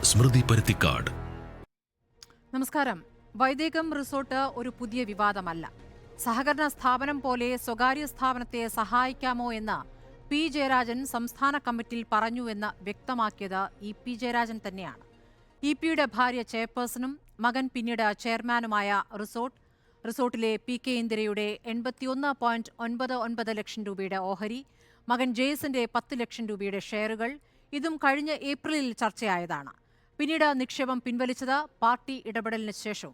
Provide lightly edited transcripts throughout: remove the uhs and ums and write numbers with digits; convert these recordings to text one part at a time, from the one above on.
സ്മൃതി പരുത്തിക്കാട്. നമസ്കാരം. വൈദേകം റിസോർട്ട് ഒരു പുതിയ വിവാദമല്ല. സഹകരണ സ്ഥാപനം പോലെ സ്വകാര്യ സ്ഥാപനത്തെ സഹായിക്കാമോ എന്ന് പി ജയരാജൻ സംസ്ഥാന കമ്മിറ്റിയിൽ പറഞ്ഞുവെന്ന് വ്യക്തമാക്കിയത് ഇ.പി. ജയരാജൻ തന്നെയാണ്. ഇ.പിയുടെ ഭാര്യ ചെയർപേഴ്സണും മകൻ പിന്നീട് ചെയർമാനുമായ റിസോർട്ടിലെ പി.കെ. ഇന്ദിരയുടെ 81.99 ലക്ഷം രൂപയുടെ ഓഹരി, മകൻ ജെയ്സിന്റെ 10 ലക്ഷം രൂപയുടെ ഷെയറുകൾ, ഇതും കഴിഞ്ഞ ഏപ്രിലിൽ ചർച്ചയായതാണ്. പിന്നീട് നിക്ഷേപം പിൻവലിച്ചത് പാർട്ടി ഇടപെടലിന് ശേഷവും.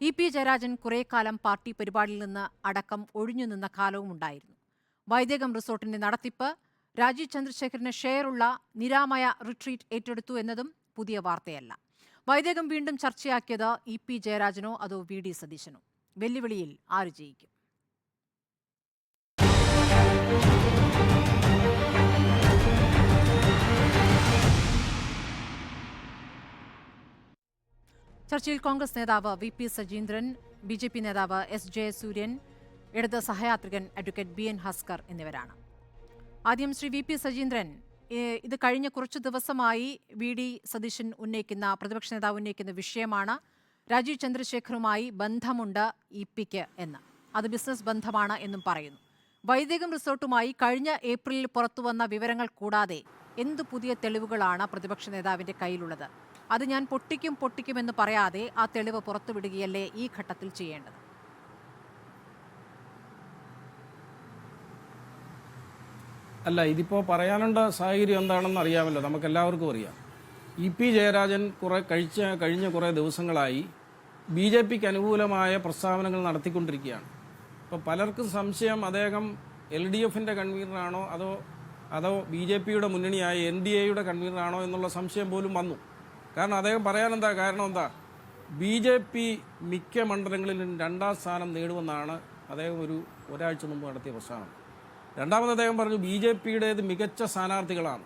ഇ.പി. ജയരാജൻ കുറേക്കാലം പാർട്ടി പരിപാടിയിൽ നിന്ന് അടക്കം ഒഴിഞ്ഞുനിന്ന കാലവും ഉണ്ടായിരുന്നു. വൈദേകം റിസോർട്ടിന്റെ നടത്തിപ്പ് രാജീവ് ചന്ദ്രശേഖരന് ഷെയറുള്ള നിരാമയ റിട്രീറ്റ് ഏറ്റെടുത്തു എന്നതും പുതിയ വാർത്തയല്ല. വൈദേകം വീണ്ടും ചർച്ചയാക്കിയത് ഇ.പി. ജയരാജനോ അതോ വി.ഡി. സതീശനോ? വെല്ലുവിളിയിൽ ആര് ജയിക്കും? ചർച്ചയിൽ കോൺഗ്രസ് നേതാവ് വി.പി. സജീന്ദ്രൻ, ബി.ജെ.പി. നേതാവ് എസ്. ജയസൂര്യൻ, ഇടത് സഹയാത്രികൻ അഡ്വക്കേറ്റ് ബി.എൻ. ഹസ്കർ എന്നിവരാണ്. ആദ്യം ശ്രീ വി.പി. സജീന്ദ്രൻ, ഇത് കഴിഞ്ഞ കുറച്ചു ദിവസമായി വി.ഡി. സതീശൻ ഉന്നയിക്കുന്ന, പ്രതിപക്ഷ നേതാവ് ഉന്നയിക്കുന്ന വിഷയമാണ്. രാജീവ് ചന്ദ്രശേഖറുമായി ബന്ധമുണ്ട് ഇ.പിക്ക് എന്ന്, അത് ബിസിനസ് ബന്ധമാണ് എന്നും പറയുന്നു. വൈദേകം റിസോർട്ടുമായി കഴിഞ്ഞ ഏപ്രിലിൽ പുറത്തുവന്ന വിവരങ്ങൾ കൂടാതെ എന്ത് പുതിയ തെളിവുകളാണ് പ്രതിപക്ഷ നേതാവിന്റെ കയ്യിലുള്ളത്? അത് ഞാൻ പൊട്ടിക്കുമെന്ന് പറയാതെ ആ തെളിവ് പുറത്തുവിടുകയല്ലേ ഈ ഘട്ടത്തിൽ ചെയ്യേണ്ടത്? അല്ല, ഇതിപ്പോൾ പറയാനുള്ള സാഹചര്യം എന്താണെന്ന് അറിയാമല്ലോ, നമുക്കെല്ലാവർക്കും അറിയാം. ഇ.പി. ജയരാജൻ കഴിഞ്ഞ കുറേ ദിവസങ്ങളായി ബി.ജെ.പിക്ക് അനുകൂലമായ പ്രസ്താവനകൾ നടത്തിക്കൊണ്ടിരിക്കുകയാണ്. ഇപ്പോൾ പലർക്കും സംശയം അദ്ദേഹം LDFിൻ്റെ കൺവീനറാണോ അതോ ബി.ജെ.പിയുടെ മുന്നണിയായ NDAയുടെ കൺവീനറാണോ എന്നുള്ള സംശയം പോലും വന്നു. കാരണം അദ്ദേഹം കാരണം എന്താ, ബി.ജെ.പി മിക്ക മണ്ഡലങ്ങളിലും 2ാം സ്ഥാനം നേടുമെന്നാണ് അദ്ദേഹം ഒരാഴ്ച മുമ്പ് നടത്തിയ പ്രസ്താവന. രണ്ടാമത് അദ്ദേഹം പറഞ്ഞു ബി.ജെ.പിയുടേത് മികച്ച സ്ഥാനാർത്ഥികളാണ്.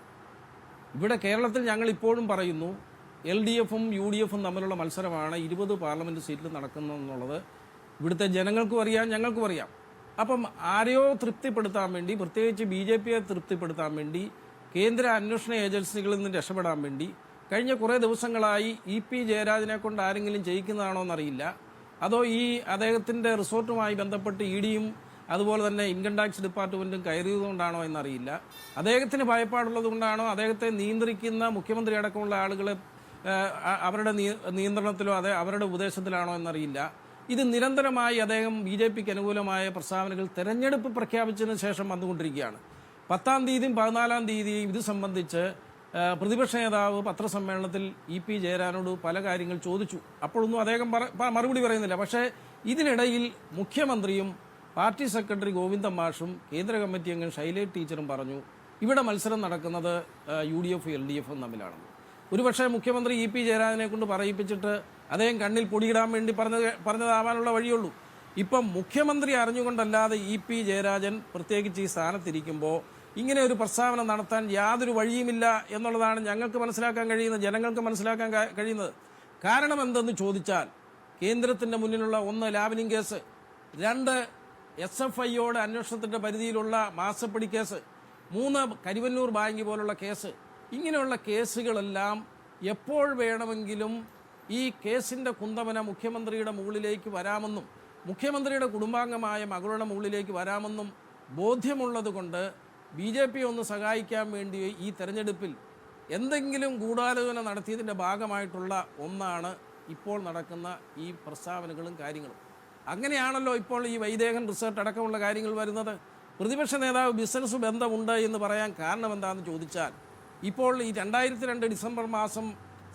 ഇവിടെ കേരളത്തിൽ ഞങ്ങൾ ഇപ്പോഴും പറയുന്നു LDFും UDFും തമ്മിലുള്ള മത്സരമാണ് 20 പാർലമെൻറ്റ് സീറ്റിൽ നടക്കുന്നതെന്നുള്ളത് ഇവിടുത്തെ ജനങ്ങൾക്കും അറിയാം, ഞങ്ങൾക്കും അറിയാം. അപ്പം ആരെയോ തൃപ്തിപ്പെടുത്താൻ വേണ്ടി, പ്രത്യേകിച്ച് ബി.ജെ.പിയെ തൃപ്തിപ്പെടുത്താൻ വേണ്ടി, കേന്ദ്ര അന്വേഷണ ഏജൻസികളിൽ നിന്ന് രക്ഷപ്പെടാൻ വേണ്ടി കഴിഞ്ഞ കുറേ ദിവസങ്ങളായി ഇ.പി. ജയരാജനെ കൊണ്ട് ആരെങ്കിലും ചെയ്യിക്കുന്നതാണോ എന്നറിയില്ല. അതോ അദ്ദേഹത്തിൻ്റെ റിസോർട്ടുമായി ബന്ധപ്പെട്ട് ഇ.ഡിയും അതുപോലെ തന്നെ ഇൻകം ടാക്സ് ഡിപ്പാർട്ട്മെൻറ്റും കയറിയതുകൊണ്ടാണോ എന്നറിയില്ല. അദ്ദേഹത്തിന് ഭയപ്പാടുള്ളത് കൊണ്ടാണോ, അദ്ദേഹത്തെ നിയന്ത്രിക്കുന്ന മുഖ്യമന്ത്രി അടക്കമുള്ള ആളുകളെ അവരുടെ നിയന്ത്രണത്തിലോ അവരുടെ ഉപദേശത്തിലാണോ എന്നറിയില്ല. ഇത് നിരന്തരമായി അദ്ദേഹം ബി.ജെ.പിക്ക് അനുകൂലമായ പ്രസ്താവനകൾ തെരഞ്ഞെടുപ്പ് പ്രഖ്യാപിച്ചതിന് ശേഷം വന്നുകൊണ്ടിരിക്കുകയാണ്. 10-ാം തീയതിയും 14-ാം തീയതിയും ഇത് സംബന്ധിച്ച് പ്രതിപക്ഷ നേതാവ് പത്രസമ്മേളനത്തിൽ ഇ.പി. ജയരാജനോട് പല കാര്യങ്ങൾ ചോദിച്ചു. അപ്പോഴൊന്നും അദ്ദേഹം മറുപടി പറയുന്നില്ല. പക്ഷേ ഇതിനിടയിൽ മുഖ്യമന്ത്രിയും പാർട്ടി സെക്രട്ടറി ഗോവിന്ദൻ മാഷും കേന്ദ്ര കമ്മിറ്റി അംഗം ശൈലേഷ് ടീച്ചറും പറഞ്ഞു ഇവിടെ മത്സരം നടക്കുന്നത് UDF LDFും തമ്മിലാണെന്ന്. ഒരുപക്ഷെ മുഖ്യമന്ത്രി ഇ.പി. ജയരാജനെ കൊണ്ട് പറയിപ്പിച്ചിട്ട് അദ്ദേഹം കണ്ണിൽ പൊടിയിടാൻ വേണ്ടി പറഞ്ഞതാവാനുള്ള വഴിയുള്ളൂ. ഇപ്പം മുഖ്യമന്ത്രി അറിഞ്ഞുകൊണ്ടല്ലാതെ ഇ.പി. ജയരാജൻ പ്രത്യേകിച്ച് ഈ സ്ഥാനത്തിരിക്കുമ്പോൾ ഇങ്ങനെ ഒരു പ്രസ്താവന നടത്താൻ യാതൊരു വഴിയുമില്ല എന്നുള്ളതാണ് ഞങ്ങൾക്ക് മനസ്സിലാക്കാൻ കഴിയുന്നത്, ജനങ്ങൾക്ക് മനസ്സിലാക്കാൻ കഴിയുന്നത്. കാരണം എന്തെന്ന് ചോദിച്ചാൽ, കേന്ദ്രത്തിൻ്റെ മുന്നിലുള്ള 1 ലാവലിംഗ് കേസ്, 2 SFIയോട് അന്വേഷണത്തിൻ്റെ പരിധിയിലുള്ള മാസപ്പടി കേസ്, 3 കരിവന്നൂർ ബാങ്ക് പോലുള്ള കേസ്. ഇങ്ങനെയുള്ള കേസുകളെല്ലാം എപ്പോൾ വേണമെങ്കിലും ഈ കേസിൻ്റെ കുന്തമന മുഖ്യമന്ത്രിയുടെ മുകളിലേക്ക് വരാമെന്നും മുഖ്യമന്ത്രിയുടെ കുടുംബാംഗമായ മകളുടെ മുകളിലേക്ക് വരാമെന്നും ബോധ്യമുള്ളത് കൊണ്ട് ബി.ജെ.പി ഒന്ന് സഹായിക്കാൻ വേണ്ടി ഈ തെരഞ്ഞെടുപ്പിൽ എന്തെങ്കിലും ഗൂഢാലോചന നടത്തിയതിൻ്റെ ഭാഗമായിട്ടുള്ള ഒന്നാണ് ഇപ്പോൾ നടക്കുന്ന ഈ പ്രസ്താവനകളും കാര്യങ്ങളും. അങ്ങനെയാണല്ലോ ഇപ്പോൾ ഈ വൈദേകം റിസോർട്ട് അടക്കമുള്ള കാര്യങ്ങൾ വരുന്നത്. പ്രതിപക്ഷ നേതാവ് ബിസിനസ് ബന്ധമുണ്ട് എന്ന് പറയാൻ കാരണം എന്താണെന്ന് ചോദിച്ചാൽ, ഇപ്പോൾ ഈ 2002 ഡിസംബർ മാസം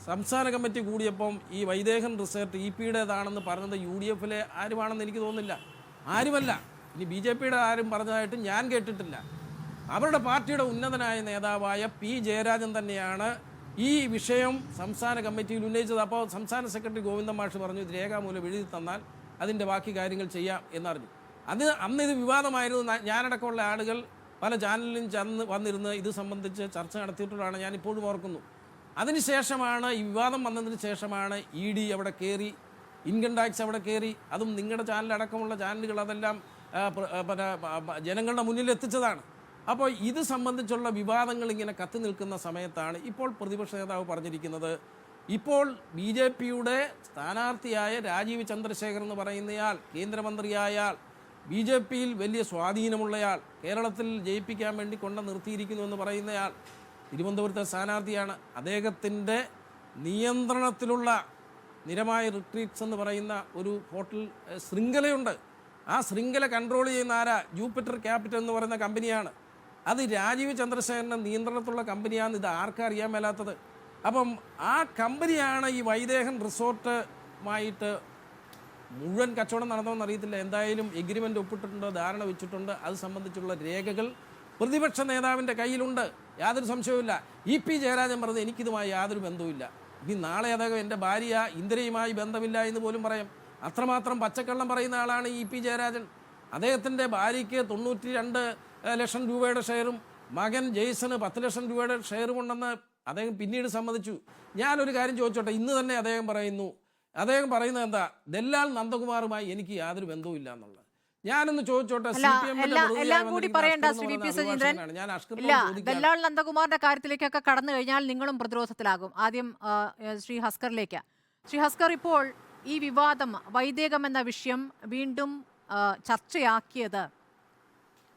സംസ്ഥാന കമ്മിറ്റി കൂടിയപ്പം ഈ വൈദേകം റിസോർട്ട് ഇ.പിയുടേതാണെന്ന് പറഞ്ഞത് UDFിലെ ആരുമാണെന്ന് എനിക്ക് തോന്നുന്നില്ല. ആരുമല്ല. ഇനി ബി.ജെ.പിയുടെ ആരും പറഞ്ഞതായിട്ട് ഞാൻ കേട്ടിട്ടില്ല. അവരുടെ പാർട്ടിയുടെ ഉന്നതനായ നേതാവായ പി ജയരാജൻ തന്നെയാണ് ഈ വിഷയം സംസ്ഥാന കമ്മിറ്റിയിൽ ഉന്നയിച്ചത്. അപ്പോൾ സംസ്ഥാന സെക്രട്ടറി ഗോവിന്ദൻ മാഷ് പറഞ്ഞു ഇത് രേഖാമൂലം എഴുതി തന്നാൽ അതിൻ്റെ ബാക്കി കാര്യങ്ങൾ ചെയ്യാം എന്നറിഞ്ഞു. അന്ന് ഇത് വിവാദമായിരുന്നു. ഞാനടക്കമുള്ള ആളുകൾ പല ചാനലിലും വന്നിരുന്ന് ഇത് സംബന്ധിച്ച് ചർച്ച നടത്തിയിട്ടുള്ളതാണ്, ഞാനിപ്പോഴും ഓർക്കുന്നു. അതിനുശേഷമാണ് ഈ വിവാദം വന്നതിന് ശേഷമാണ് ED അവിടെ കയറി, ഇൻകം ടാക്സ് അവിടെ കയറി. അതും നിങ്ങളുടെ ചാനലടക്കമുള്ള ചാനലുകൾ അതെല്ലാം ജനങ്ങളുടെ മുന്നിൽ എത്തിച്ചതാണ്. അപ്പോൾ ഇത് സംബന്ധിച്ചുള്ള വിവാദങ്ങൾ ഇങ്ങനെ കത്തി നിൽക്കുന്ന സമയത്താണ് ഇപ്പോൾ പ്രതിപക്ഷ നേതാവ് പറഞ്ഞിരിക്കുന്നത് ഇപ്പോൾ BJPയുടെ സ്ഥാനാർത്ഥിയായ രാജീവ് ചന്ദ്രശേഖർ എന്ന് പറയുന്നയാൾ, കേന്ദ്രമന്ത്രിയായാൽ, BJPയിൽ വലിയ സ്വാധീനമുള്ളയാൾ, കേരളത്തിൽ ജയിപ്പിക്കാൻ വേണ്ടി നിർത്തിയിരിക്കുന്നു എന്ന് പറയുന്നയാൾ തിരുവനന്തപുരത്തെ സ്ഥാനാർത്ഥിയാണ്. അദ്ദേഹത്തിൻ്റെ നിയന്ത്രണത്തിലുള്ള നിരമായ റിട്രീറ്റ്സ് എന്ന് പറയുന്ന ഒരു ഹോട്ടൽ ശൃംഖലയുണ്ട്. ആ ശൃംഖല കൺട്രോൾ ചെയ്യുന്ന ആരാ? ജൂപ്പിറ്റർ ക്യാപിറ്റൽ എന്ന് പറയുന്ന കമ്പനിയാണ്. അത് രാജീവ് ചന്ദ്രശേഖരൻ്റെ നിയന്ത്രണത്തിലുള്ള കമ്പനിയാണ്. ഇത് ആർക്കും അറിയാൻ മേലാത്തത്. അപ്പം ആ കമ്പനിയാണ് ഈ വൈദേഹൻ റിസോർട്ടുമായിട്ട് മുഴുവൻ കച്ചവടം നടന്നതെന്ന് അറിയത്തില്ല. എന്തായാലും എഗ്രിമെൻ്റ് ഒപ്പിട്ടിട്ടുണ്ട്, ധാരണ വെച്ചിട്ടുണ്ട്. അത് സംബന്ധിച്ചുള്ള രേഖകൾ പ്രതിപക്ഷ നേതാവിൻ്റെ കയ്യിലുണ്ട്, യാതൊരു സംശയവുമില്ല. EP ജയരാജൻ പറഞ്ഞത് എനിക്കിതുമായി യാതൊരു ബന്ധവുമില്ല. ഇനി നാളെ അദ്ദേഹം എൻ്റെ ഭാര്യ ഇന്ദിരയുമായി ബന്ധമില്ല എന്ന് പോലും പറയാം. അത്രമാത്രം പച്ചക്കള്ളം പറയുന്ന ആളാണ് EP ജയരാജൻ. അദ്ദേഹത്തിൻ്റെ ഭാര്യയ്ക്ക് 92 ലക്ഷം രൂപയുടെ ഷെയറും മകൻ ജെയ്സന് 10 ലക്ഷം രൂപയുടെ ഷെയറും ഉണ്ടെന്ന് അദ്ദേഹം പിന്നീട് സമ്മതിച്ചു. ഞാനൊരു കാര്യം ചോദിച്ചോട്ടെ, ഇന്ന് തന്നെ അദ്ദേഹം പറയുന്നത് എന്താ? ദല്ലാൽ നന്ദകുമാറുമായി എനിക്ക് യാതൊരു ബന്ധവുമില്ല എന്നുള്ളത്. ഞാനൊന്ന് ചോദിച്ചോട്ടെ, എല്ലാം കൂടി പറയണ്ട ശ്രീ VP സജീന്ദ്രൻ. ഇല്ല, ദല്ലാൽ നന്ദകുമാറിന്റെ കാര്യത്തിലേക്കൊക്കെ കടന്നു കഴിഞ്ഞാൽ നിങ്ങളും പ്രതിരോധത്തിലാകും. ആദ്യം ശ്രീ ഹസ്കറിലേക്ക്. ശ്രീ ഹസ്കർ, ഇപ്പോൾ ഈ വിവാദം, വൈദേകം എന്ന വിഷയം വീണ്ടും ചർച്ചയാക്കിയത്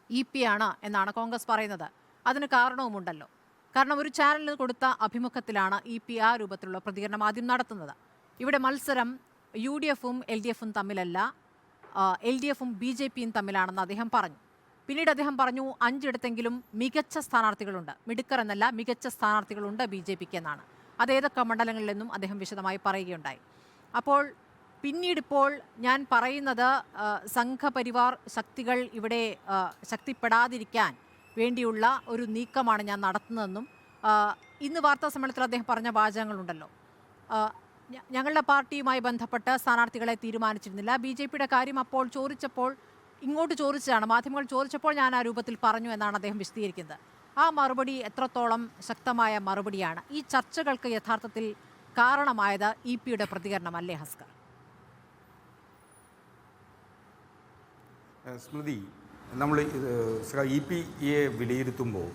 EP ആണ് എന്നാണ് കോൺഗ്രസ് പറയുന്നത്. അതിന് കാരണവുമുണ്ടല്ലോ. കാരണം ഒരു ചാനലിന് കൊടുത്ത അഭിമുഖത്തിലാണ് EP ആ രൂപത്തിലുള്ള പ്രതികരണം ആദ്യം നടത്തുന്നത്. ഇവിടെ മത്സരം UDF-ഉം LDF-ഉം തമ്മിലല്ല, LDF-ഉം BJP-യും തമ്മിലാണെന്ന് അദ്ദേഹം പറഞ്ഞു. പിന്നീട് അദ്ദേഹം പറഞ്ഞു 5 ഇടത്തെങ്കിലും മികച്ച സ്ഥാനാർത്ഥികളുണ്ട്, മിടുക്കർ എന്നല്ല മികച്ച സ്ഥാനാർത്ഥികളുണ്ട് BJP-ക്ക് എന്നാണ്. അത് ഏതൊക്കെ മണ്ഡലങ്ങളിലെന്നും അദ്ദേഹം വിശദമായി പറയുകയുണ്ടായി. അപ്പോൾ പിന്നീടിപ്പോൾ ഞാൻ പറയുന്നത് സംഘപരിവാർ ശക്തികൾ ഇവിടെ ശക്തിപ്പെടാതിരിക്കാൻ വേണ്ടിയുള്ള ഒരു നീക്കമാണ് ഞാൻ നടത്തുന്നതെന്നും ഇന്ന് വാർത്താ സമ്മേളനത്തിൽ അദ്ദേഹം പറഞ്ഞ വാചകങ്ങളുണ്ടല്ലോ. ഞങ്ങളുടെ പാർട്ടിയുമായി ബന്ധപ്പെട്ട് സ്ഥാനാർത്ഥികളെ തീരുമാനിച്ചിരുന്നില്ല. BJP-യുടെ കാര്യം അപ്പോൾ ചോദിച്ചപ്പോൾ, ഇങ്ങോട്ട് ചോദിച്ചതാണ്, മാധ്യമങ്ങൾ ചോദിച്ചപ്പോൾ ഞാൻ ആ രൂപത്തിൽ പറഞ്ഞു എന്നാണ് അദ്ദേഹം വിശദീകരിക്കുന്നത്. ആ മറുപടി എത്രത്തോളം ശക്തമായ മറുപടിയാണ്? ഈ ചർച്ചകൾക്ക് യഥാർത്ഥത്തിൽ കാരണമായത് EP-യുടെ പ്രതികരണമല്ലേ ഹസ്കർ? സ്മൃതി, നമ്മൾ EP-യെ വിലയിരുത്തുമ്പോൾ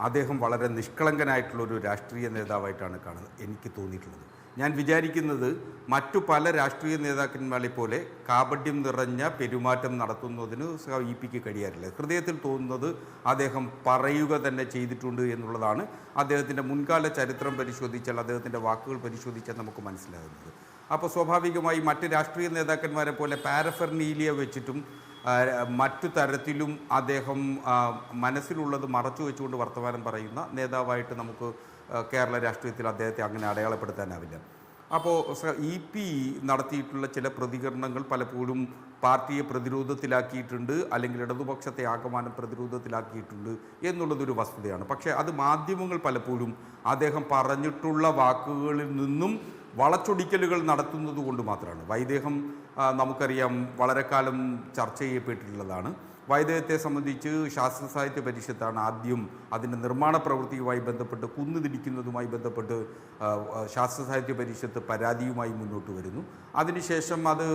അദ്ദേഹം വളരെ നിഷ്കളങ്കനായിട്ടുള്ളൊരു രാഷ്ട്രീയ നേതാവായിട്ടാണ് എനിക്ക് തോന്നിയിട്ടുള്ളത്. ഞാൻ വിചാരിക്കുന്നത് മറ്റു പല രാഷ്ട്രീയ നേതാക്കന്മാരെ പോലെ കാപട്യം നിറഞ്ഞ പെരുമാറ്റം നടത്തുന്നതിന് EP-ക്ക് കഴിയാറില്ല. ഹൃദയത്തിൽ തോന്നുന്നത് അദ്ദേഹം പറയുക തന്നെ ചെയ്തിട്ടുണ്ട് എന്നുള്ളതാണ്. അദ്ദേഹത്തിൻ്റെ മുൻകാല ചരിത്രം പരിശോധിച്ചാൽ, അദ്ദേഹത്തിൻ്റെ വാക്കുകൾ പരിശോധിച്ചാൽ നമുക്ക് മനസ്സിലാകുന്നത്. അപ്പോൾ സ്വാഭാവികമായി മറ്റ് രാഷ്ട്രീയ നേതാക്കന്മാരെ പോലെ പാരഫെർനീലിയ വെച്ചിട്ടും മറ്റു തരത്തിലും അദ്ദേഹം മനസ്സിലുള്ളത് മറച്ചു വെച്ചുകൊണ്ട് വർത്തമാനം പറയുന്ന നേതാവായിട്ട് നമുക്ക് കേരള രാഷ്ട്രീയത്തിൽ അദ്ദേഹത്തെ അങ്ങനെ അടയാളപ്പെടുത്താനാവില്ല. അപ്പോൾ EP നടത്തിയിട്ടുള്ള ചില പ്രതികരണങ്ങൾ പലപ്പോഴും പാർട്ടിയെ പ്രതിരോധത്തിലാക്കിയിട്ടുണ്ട്, അല്ലെങ്കിൽ ഇടതുപക്ഷത്തെ ആകമാനം പ്രതിരോധത്തിലാക്കിയിട്ടുണ്ട് എന്നുള്ളതൊരു വസ്തുതയാണ്. പക്ഷേ അത് മാധ്യമങ്ങൾ പലപ്പോഴും അദ്ദേഹം പറഞ്ഞിട്ടുള്ള വാക്കുകളിൽ നിന്നും വളച്ചൊടിക്കലുകൾ നടത്തുന്നത് കൊണ്ട് മാത്രമാണ്. വൈദേഹം നമുക്കറിയാം വളരെ കാലം ചർച്ച ചെയ്യപ്പെട്ടിട്ടുള്ളതാണ്. വൈദേഹത്തെ സംബന്ധിച്ച് ശാസ്ത്ര സാഹിത്യ പരിഷത്താണ് ആദ്യം അതിൻ്റെ നിർമ്മാണ പ്രവൃത്തിയുമായി ബന്ധപ്പെട്ട്, കുന്നിടിക്കുന്നതുമായി ബന്ധപ്പെട്ട് ശാസ്ത്ര സാഹിത്യ പരിഷത്ത് പരാതിയുമായി മുന്നോട്ട് വരുന്നു. അതിനുശേഷം അത്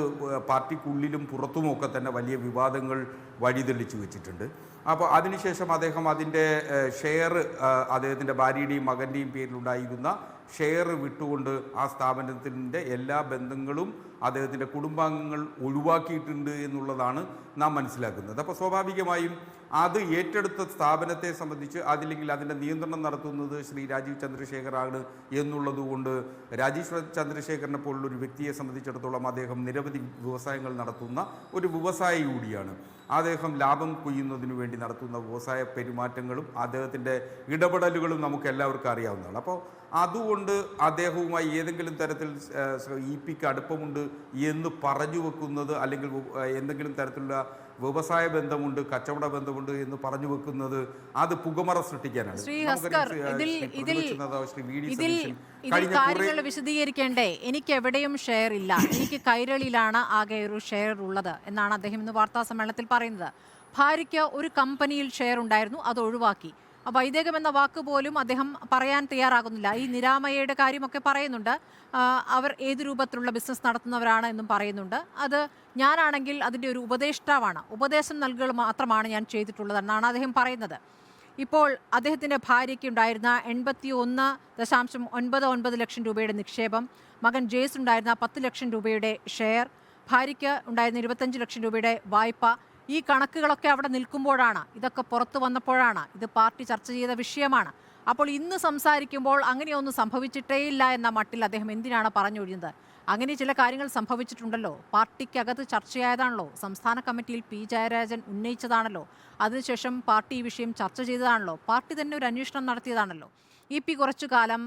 പാർട്ടിക്കുള്ളിലും പുറത്തുമൊക്കെ തന്നെ വലിയ വിവാദങ്ങൾ വഴിതെളിച്ചു വെച്ചിട്ടുണ്ട്. അപ്പോൾ അതിനുശേഷം അദ്ദേഹം അതിൻ്റെ ഷെയർ, അദ്ദേഹത്തിൻ്റെ ഭാര്യയുടെയും മകൻ്റെയും പേരിലുണ്ടായിരുന്ന ഷെയർ വിട്ടുകൊണ്ട് ആ സ്ഥാപനത്തിൻ്റെ എല്ലാ ബന്ധങ്ങളും അദ്ദേഹത്തിൻ്റെ കുടുംബാംഗങ്ങൾ ഒഴിവാക്കിയിട്ടുണ്ട് എന്നുള്ളതാണ് നാം മനസ്സിലാക്കുന്നത്. അപ്പോൾ സ്വാഭാവികമായും അത് ഏറ്റെടുത്ത സ്ഥാപനത്തെ സംബന്ധിച്ച് അതില്ലെങ്കിൽ അതിൻ്റെ നിയന്ത്രണം നടത്തുന്നത് ശ്രീ രാജീവ് ചന്ദ്രശേഖറാണ് എന്നുള്ളതുകൊണ്ട് രാജീവ് ചന്ദ്രശേഖരനെ പോലുള്ളൊരു വ്യക്തിയെ സംബന്ധിച്ചിടത്തോളം അദ്ദേഹം നിരവധി വ്യവസായങ്ങൾ നടത്തുന്ന ഒരു വ്യവസായി കൂടിയാണ്. അദ്ദേഹം ലാഭം കൊയ്യുന്നതിനു വേണ്ടി നടത്തുന്ന വ്യവസായ പെരുമാറ്റങ്ങളും അദ്ദേഹത്തിൻ്റെ ഇടപെടലുകളും നമുക്ക് എല്ലാവർക്കും അറിയാവുന്നതാണ്. അപ്പോൾ അതുകൊണ്ട് അദ്ദേഹവുമായി ഏതെങ്കിലും തരത്തിൽ EP-ക്ക് അടുപ്പമുണ്ട് എന്ന് പറഞ്ഞു വെക്കുന്നത്, അല്ലെങ്കിൽ എന്തെങ്കിലും തരത്തിലുള്ള വ്യവസായ ബന്ധമുണ്ട്, കച്ചവട ബന്ധമുണ്ട് എന്ന് പറഞ്ഞു വെക്കുന്നത് അത് പുകമറ സൃഷ്ടിക്കാനാണ്. കാര്യങ്ങൾ വിശദീകരിക്കേണ്ടേ? എനിക്ക് എവിടെയും ഷെയർ ഇല്ല, എനിക്ക് കൈരളിയിലാണ് ആകെ ഒരു ഷെയർ ഉള്ളത് എന്നാണ് അദ്ദേഹം ഇന്ന് വാർത്താ സമ്മേളനത്തിൽ പറയുന്നത്. ഭാര്യയ്ക്ക് ഒരു കമ്പനിയിൽ ഷെയർ ഉണ്ടായിരുന്നു, അത് ഒഴിവാക്കി. വൈദേകം എന്ന വാക്ക് പോലും അദ്ദേഹം പറയാൻ തയ്യാറാകുന്നില്ല. ഈ നിരാമയയുടെ കാര്യമൊക്കെ പറയുന്നുണ്ട്, അവർ ഏത് രൂപത്തിലുള്ള ബിസിനസ് നടത്തുന്നവരാണ് എന്നും പറയുന്നുണ്ട്. അത് ഞാനാണെങ്കിൽ അതിൻ്റെ ഒരു ഉപദേഷ്ടാവാണ്, ഉപദേശം നൽകുക മാത്രമാണ് ഞാൻ ചെയ്തിട്ടുള്ളത് എന്നാണ് അദ്ദേഹം പറയുന്നത്. ഇപ്പോൾ അദ്ദേഹത്തിൻ്റെ ഭാര്യയ്ക്ക് ഉണ്ടായിരുന്ന 81.99 ലക്ഷം രൂപയുടെ നിക്ഷേപം, മകൻ ജേസ് ഉണ്ടായിരുന്ന 10 ലക്ഷം രൂപയുടെ ഷെയർ, ഭാര്യയ്ക്ക് ഉണ്ടായിരുന്ന 25 ലക്ഷം രൂപയുടെ വായ്പ, ഈ കണക്കുകളൊക്കെ അവിടെ നിൽക്കുമ്പോഴാണ്, ഇതൊക്കെ പുറത്തു വന്നപ്പോഴാണ്, ഇത് പാർട്ടി ചർച്ച ചെയ്ത വിഷയമാണ്. അപ്പോൾ ഇന്ന് സംസാരിക്കുമ്പോൾ അങ്ങനെയൊന്നും സംഭവിച്ചിട്ടേയില്ല എന്ന മട്ടിൽ അദ്ദേഹം എന്തിനാണ് പറഞ്ഞൊഴിയുന്നത്? അങ്ങനെ ചില കാര്യങ്ങൾ സംഭവിച്ചിട്ടുണ്ടല്ലോ, പാർട്ടിക്കകത്ത് ചർച്ചയായതാണല്ലോ, സംസ്ഥാന കമ്മിറ്റിയിൽ പി ജയരാജൻ ഉന്നയിച്ചതാണല്ലോ, അതിനുശേഷം പാർട്ടി ഈ വിഷയം ചർച്ച ചെയ്തതാണല്ലോ, പാർട്ടി തന്നെ ഒരു അന്വേഷണം നടത്തിയതാണല്ലോ. EP കുറച്ചു കാലം